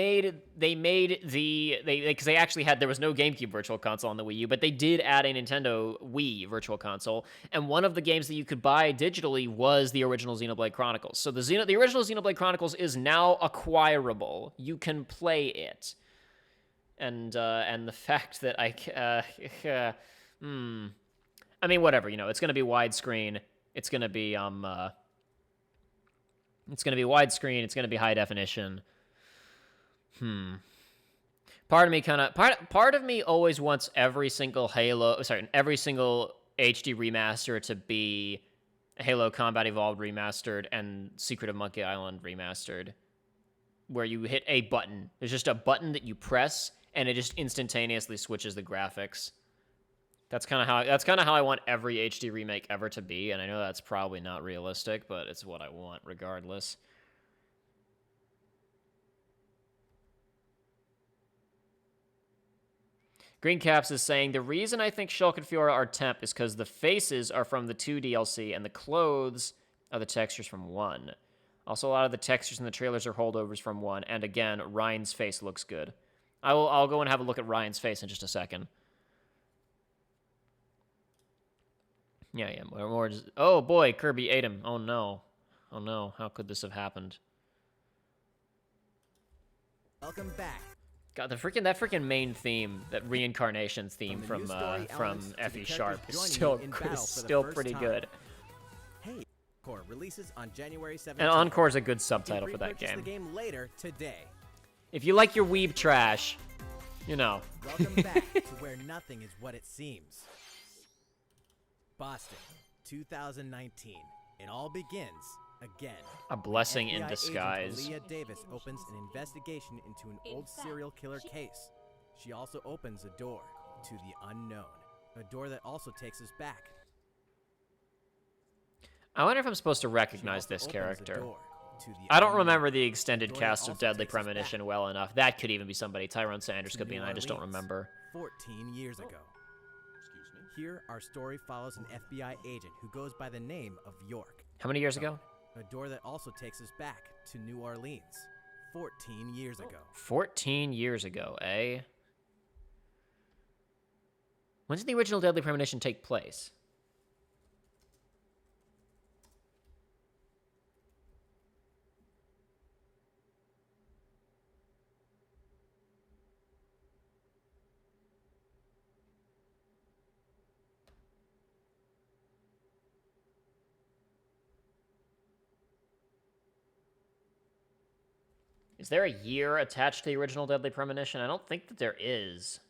Speaker 1: they actually had, there was no GameCube Virtual Console on the Wii U, but they did add a Nintendo Wii Virtual Console, and one of the games that you could buy digitally was the original Xenoblade Chronicles. So the original Xenoblade Chronicles is now acquirable. You can play it. And the fact that I mean, whatever, it's going to be widescreen. It's going to be widescreen. It's going to be high definition. Part of me always wants every single every single HD remaster to be Halo Combat Evolved remastered and Secret of Monkey Island remastered, where you hit a button. There's just a button that you press, and it just instantaneously switches the graphics. That's kind of how I want every HD remake ever to be, and I know that's probably not realistic, but it's what I want regardless. Green Caps is saying, the reason I think Shulk and Fiora are temp is because the faces are from the 2 DLC, and the clothes are the textures from 1. Also, a lot of the textures in the trailers are holdovers from 1, and again, Ryan's face looks good. I'll go and have a look at Ryan's face in just a second. Yeah, more just... Oh, boy, Kirby ate him. Oh, no. Oh, no. How could this have happened?
Speaker 3: Welcome back.
Speaker 1: God, that freaking main theme, that reincarnations theme from Effie Sharp is still pretty good.
Speaker 3: Hey, Encore releases on January 17th.
Speaker 1: And Encore is a good subtitle for that game.
Speaker 3: The game later today.
Speaker 1: If you like your weeb trash,
Speaker 3: Welcome back to where nothing is what it seems. Boston, 2019. It all begins again.
Speaker 1: A blessing in
Speaker 3: FBI
Speaker 1: disguise.
Speaker 3: agent Aaliyah Davis opens an investigation into an old serial killer case. She also opens a door to the unknown. A door that also takes us back.
Speaker 1: I wonder if I'm supposed to recognize this character. I don't remember the extended cast of Deadly Premonition well enough. That could even be somebody. Tyrone Sanders could be, and I just don't remember.
Speaker 3: 14 years ago. Here, our story follows an FBI agent who goes by the name of York.
Speaker 1: How many years ago?
Speaker 3: A door that also takes us back to New Orleans. 14 years ago.
Speaker 1: 14 years ago, eh? When did the original Deadly Premonition take place? Is there a year attached to the original Deadly Premonition? I don't think that there is.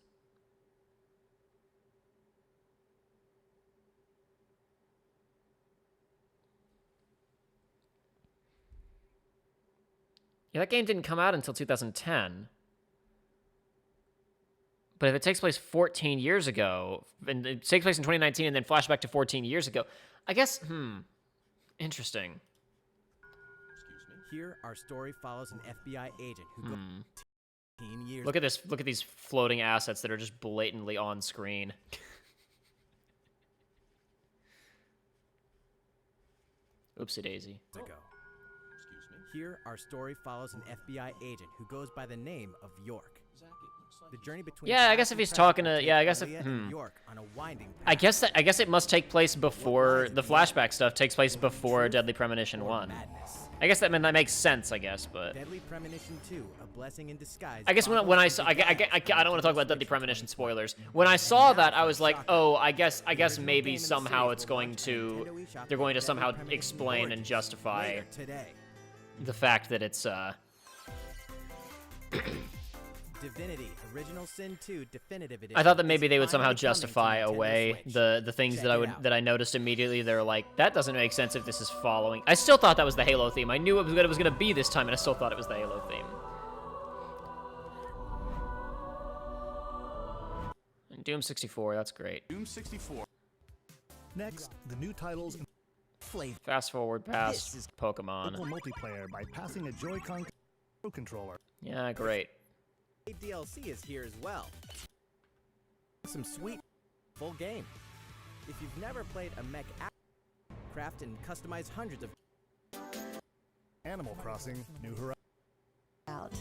Speaker 1: Yeah, that game didn't come out until 2010. But if it takes place 14 years ago, and it takes place in 2019 and then flashback to 14 years ago, I guess, interesting.
Speaker 3: Here, our story follows an FBI agent who goes 15 years.
Speaker 1: Look at this. Look at these floating assets that are just blatantly on screen. Oopsie daisy.
Speaker 3: Ago. Here, our story follows an FBI agent who goes by the name of York. The journey between
Speaker 1: I guess if he's talking to, I guess if,
Speaker 3: York on a winding
Speaker 1: I guess it must take place before the flashback stuff takes place before Deadly Premonition 1. I guess that makes sense, I guess, but
Speaker 3: Deadly Premonition 2, a blessing in disguise.
Speaker 1: I guess when I saw, I don't want to talk about Deadly Premonition spoilers. When I saw that, I was like, oh, I guess maybe somehow they're going to somehow explain and justify the fact that it's
Speaker 3: Divinity Original Sin 2 Definitive Edition.
Speaker 1: I thought that maybe they would somehow justify away the things that I noticed immediately. They're like, that doesn't make sense if this is following. I still thought that was the Halo theme. I knew it was going to be this time, and I still thought it was the Halo theme. And Doom 64, that's great.
Speaker 6: Doom 64.
Speaker 2: Next, the new titles in
Speaker 1: Fast forward past Pokemon.
Speaker 2: multiplayer by passing a Joy-Con controller.
Speaker 1: Yeah, great.
Speaker 3: DLC is here as well. Some sweet full game. If you've never played a mech craft and customize hundreds of
Speaker 2: Animal Crossing New Horizons.
Speaker 8: Out.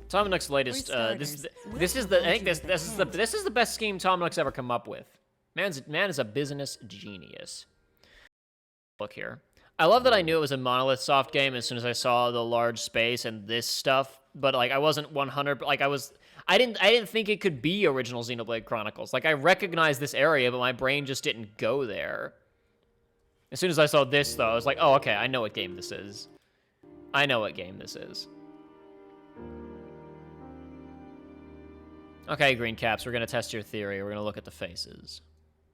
Speaker 1: Tom Nook's latest. This is the. I think this is the best scheme Tom Nook's ever come up with. Man is a business genius. Look here. I love that I knew it was a Monolith Soft game as soon as I saw the large space and this stuff, but like I wasn't 100. Like I didn't think it could be original Xenoblade Chronicles. Like I recognized this area, but my brain just didn't go there. As soon as I saw this, though, I was like, oh, okay, I know what game this is. I know what game this is. Okay, Green Caps, we're gonna test your theory. We're gonna look at the faces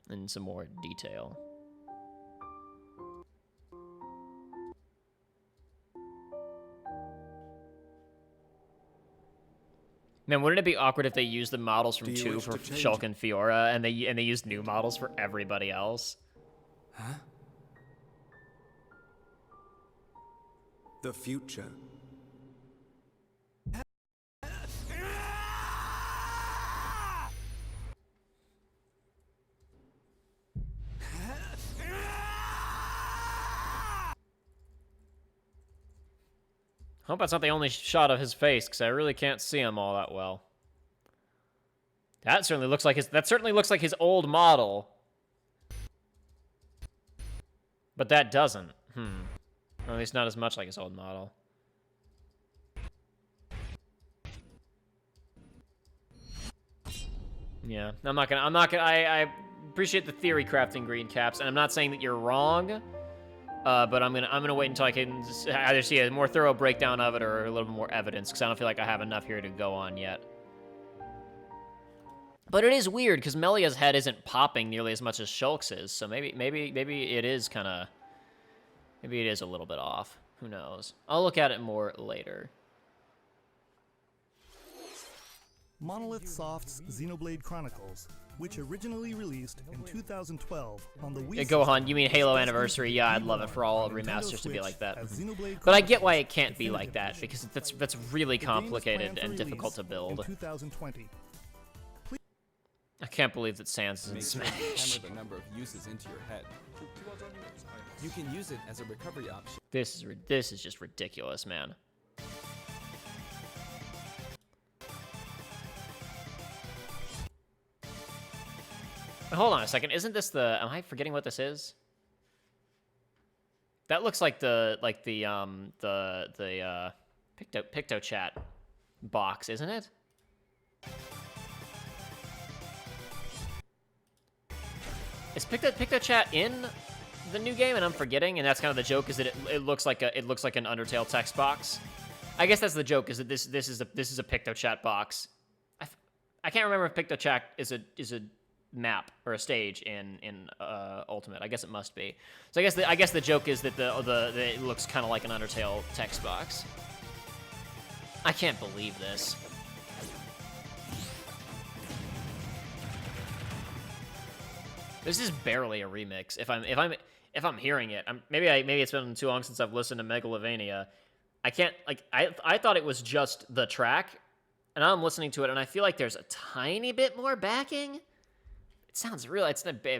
Speaker 1: in some more detail. Man, wouldn't it be awkward if they used the models from 2 for Shulk and Fiora, and they used new models for everybody else?
Speaker 10: Huh? The future.
Speaker 1: I hope that's not the only shot of his face, because I really can't see him all that well. That certainly looks like his old model. But that doesn't. Or at least not as much like his old model. Yeah, I appreciate the theory crafting, Green Caps, and I'm not saying that you're wrong. But I'm gonna wait until I can either see a more thorough breakdown of it or a little bit more evidence, because I don't feel like I have enough here to go on yet. But it is weird because Melia's head isn't popping nearly as much as Shulk's is, so maybe it is maybe it is a little bit off. Who knows? I'll look at it more later.
Speaker 2: Monolith Soft's Xenoblade Chronicles, which originally released in 2012 on the Wii.
Speaker 1: Yeah, Gohan, you mean Halo Anniversary? Yeah, I'd love it for all remasters to be like that. But I get why it can't be like that, because that's really complicated and difficult to build.
Speaker 2: 2020.
Speaker 1: I can't believe that Sans is in Smash.
Speaker 9: Hammer the number of uses into your head. You can use it as a recovery option.
Speaker 1: This is just ridiculous, man. Hold on a second. Isn't this the? Am I forgetting what this is? That looks like the PictoChat box, isn't it? Is PictoChat in the new game, and I'm forgetting? And that's kind of the joke, is that it looks like an Undertale text box. I guess that's the joke, is that this is a PictoChat box. I can't remember if PictoChat is a map or a stage in Ultimate. I guess it must be. So I guess the joke is that it looks kind of like an Undertale text box. I can't believe this. This is barely a remix. If I'm hearing it, maybe it's been too long since I've listened to Megalovania. I can't I thought it was just the track, and now I'm listening to it, and I feel like there's a tiny bit more backing. It sounds real. It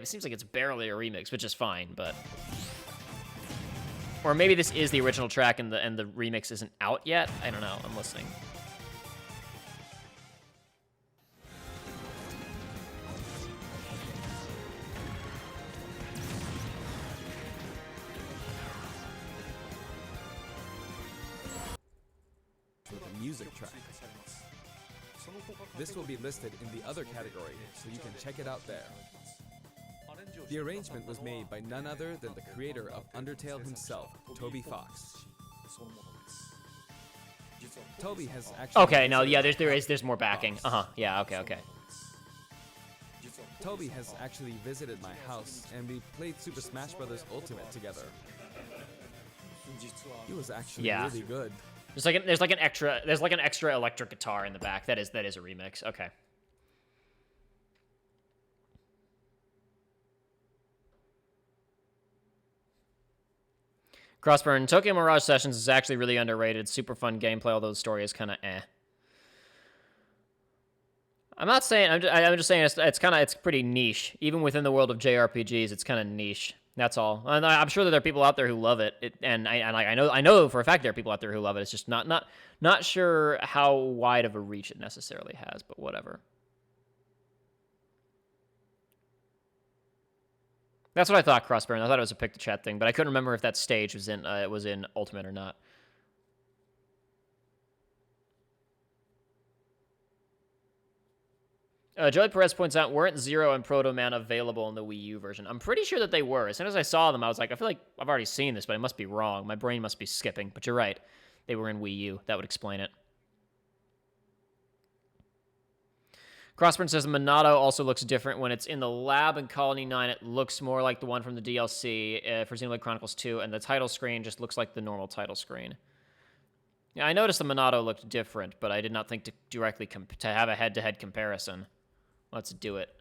Speaker 1: seems like it's barely a remix, which is fine, but. Or maybe this is the original track and the remix isn't out yet. I don't know. I'm listening.
Speaker 9: The music track. This will be listed in the other category, so you can check it out there. The arrangement was made by none other than the creator of Undertale himself, Toby Fox. Toby has actually...
Speaker 1: Okay, no, yeah, there's more backing. Yeah, okay.
Speaker 9: Toby has actually visited my house, and we played Super Smash Bros. Ultimate together. He was actually really good.
Speaker 1: There's like an extra electric guitar in the back. That is a remix. Okay. Crossburn, Tokyo Mirage Sessions is actually really underrated. Super fun gameplay, although the story is kind of eh. I'm not saying. I'm just saying it's pretty niche. Even within the world of JRPGs, it's kind of niche. That's all. And I'm sure that there are people out there who love it. I know for a fact there are people out there who love it. It's just not sure how wide of a reach it necessarily has. But whatever. That's what I thought, Crossburn. I thought it was a pick the chat thing, but I couldn't remember if that stage was in Ultimate or not. Joey Perez points out, weren't Zero and Proto Man available in the Wii U version? I'm pretty sure that they were. As soon as I saw them, I was like, I feel like I've already seen this, but I must be wrong. My brain must be skipping. But you're right. They were in Wii U. That would explain it. Crossburn says Monado also looks different when it's in the lab in Colony 9. It looks more like the one from the DLC for Xenoblade Chronicles 2, and the title screen just looks like the normal title screen. Yeah, I noticed the Monado looked different, but I did not think to directly to have a head-to-head comparison. Let's do it.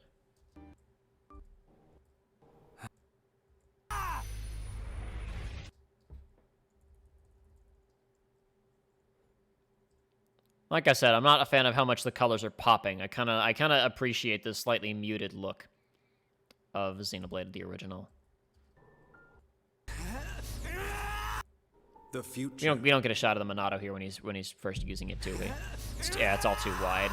Speaker 1: Like I said, I'm not a fan of how much the colors are popping. I kind of appreciate the slightly muted look of Xenoblade, the original.
Speaker 10: The future.
Speaker 1: We don't get a shot of the Monado here when he's first using it, do we? It's all too wide.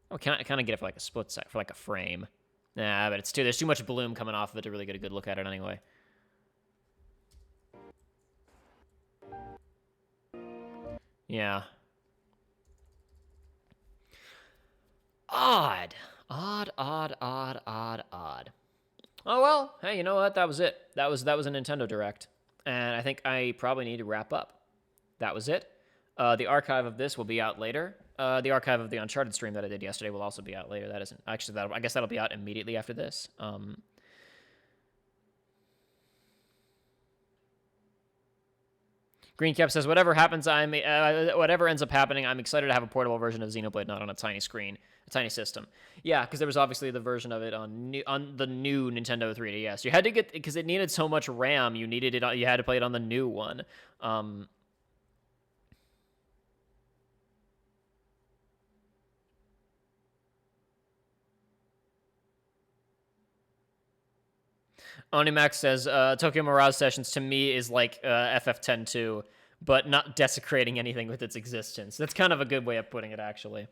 Speaker 1: Oh, can I kind of get it for like a split sec, for like a frame? Nah, but there's too much bloom coming off of it to really get a good look at it anyway. Yeah. Odd. Oh well, hey, you know what? That was it. That was a Nintendo Direct. And I think I probably need to wrap up. That was it. The archive of this will be out later. The archive of the Uncharted stream that I did yesterday will also be out later. That isn't actually I guess that'll be out immediately after this. Greencap says, whatever ends up happening, I'm excited to have a portable version of Xenoblade, not on a tiny screen, a tiny system. Yeah, because there was obviously the version of it on the new Nintendo 3DS. You had to get, because it needed so much RAM, you had to play it on the new one. Onimax says, Tokyo Mirage Sessions to me is like FF10-2, but not desecrating anything with its existence. That's kind of a good way of putting it, actually.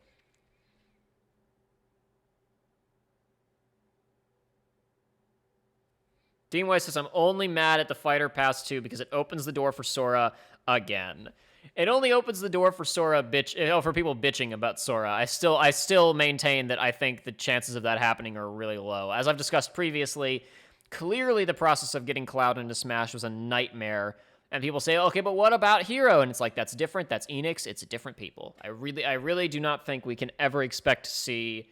Speaker 1: Dean Weiss says, I'm only mad at the Fighter Pass 2 because it opens the door for Sora again. It only opens the door for for people bitching about Sora. I still maintain that I think the chances of that happening are really low. As I've discussed previously, clearly the process of getting Cloud into Smash was a nightmare. And people say, okay, but what about Hero? And it's like, that's different. That's Enix. It's different people. I really do not think we can ever expect to see...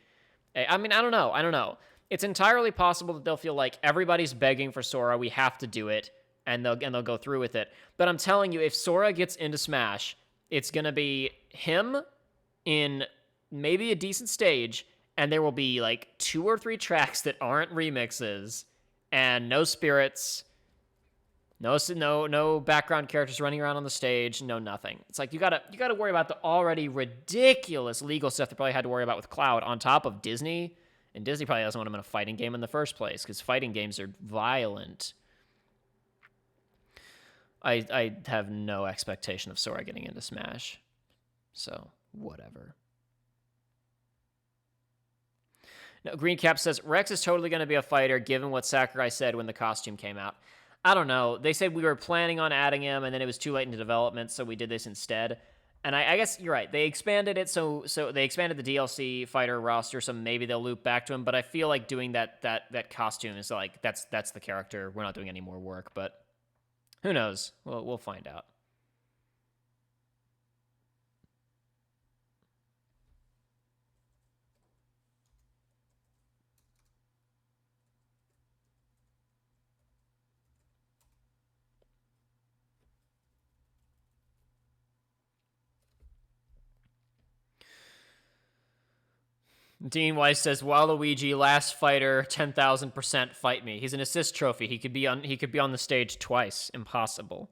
Speaker 1: I don't know. It's entirely possible that they'll feel like everybody's begging for Sora. We have to do it. And they'll go through with it. But I'm telling you, if Sora gets into Smash, it's going to be him in maybe a decent stage. And there will be like 2 or 3 tracks that aren't remixes. And no spirits, no background characters running around on the stage, no nothing. It's like you gotta worry about the already ridiculous legal stuff they probably had to worry about with Cloud on top of Disney, and Disney probably doesn't want him in a fighting game in the first place because fighting games are violent. I have no expectation of Sora getting into Smash, so whatever. No, Greencap says, Rex is totally going to be a fighter given what Sakurai said when the costume came out. I don't know. They said we were planning on adding him, and then it was too late into development, so we did this instead. And I guess you're right. They expanded it, so they expanded the DLC fighter roster, so maybe they'll loop back to him. But I feel like doing that costume is like, that's the character. We're not doing any more work, but who knows? We'll find out. Dean Weiss says, Waluigi, last fighter, 10,000% fight me. He's an assist trophy. He could be on the stage twice. Impossible.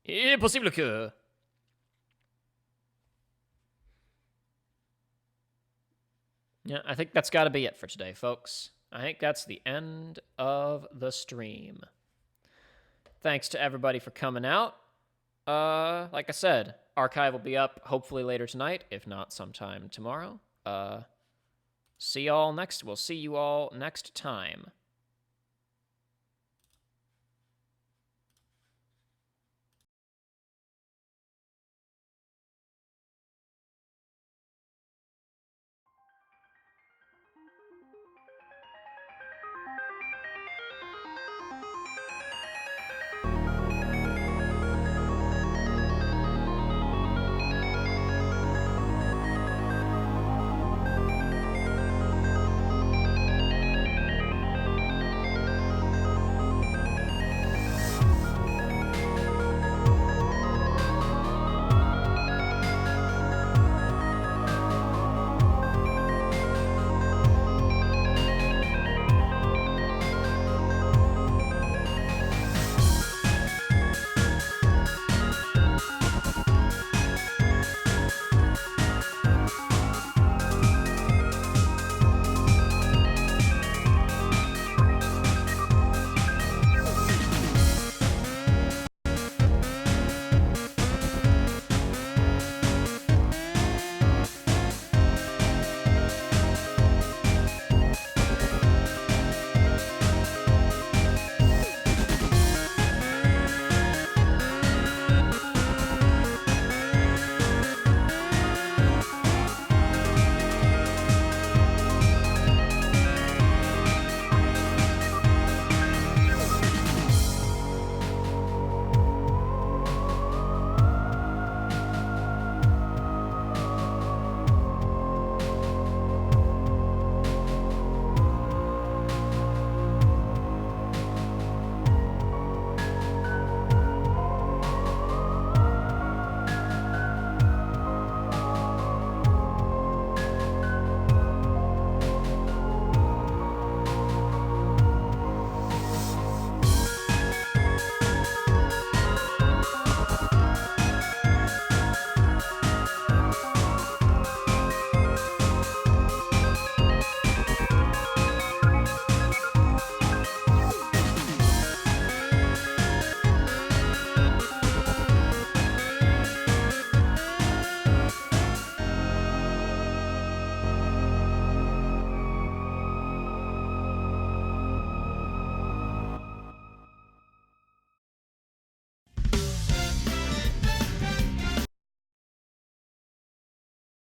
Speaker 1: Impossible que. Yeah, I think that's got to be it for today, folks. I think that's the end of the stream. Thanks to everybody for coming out. Like I said, archive will be up hopefully later tonight, if not sometime tomorrow. We'll see you all next time.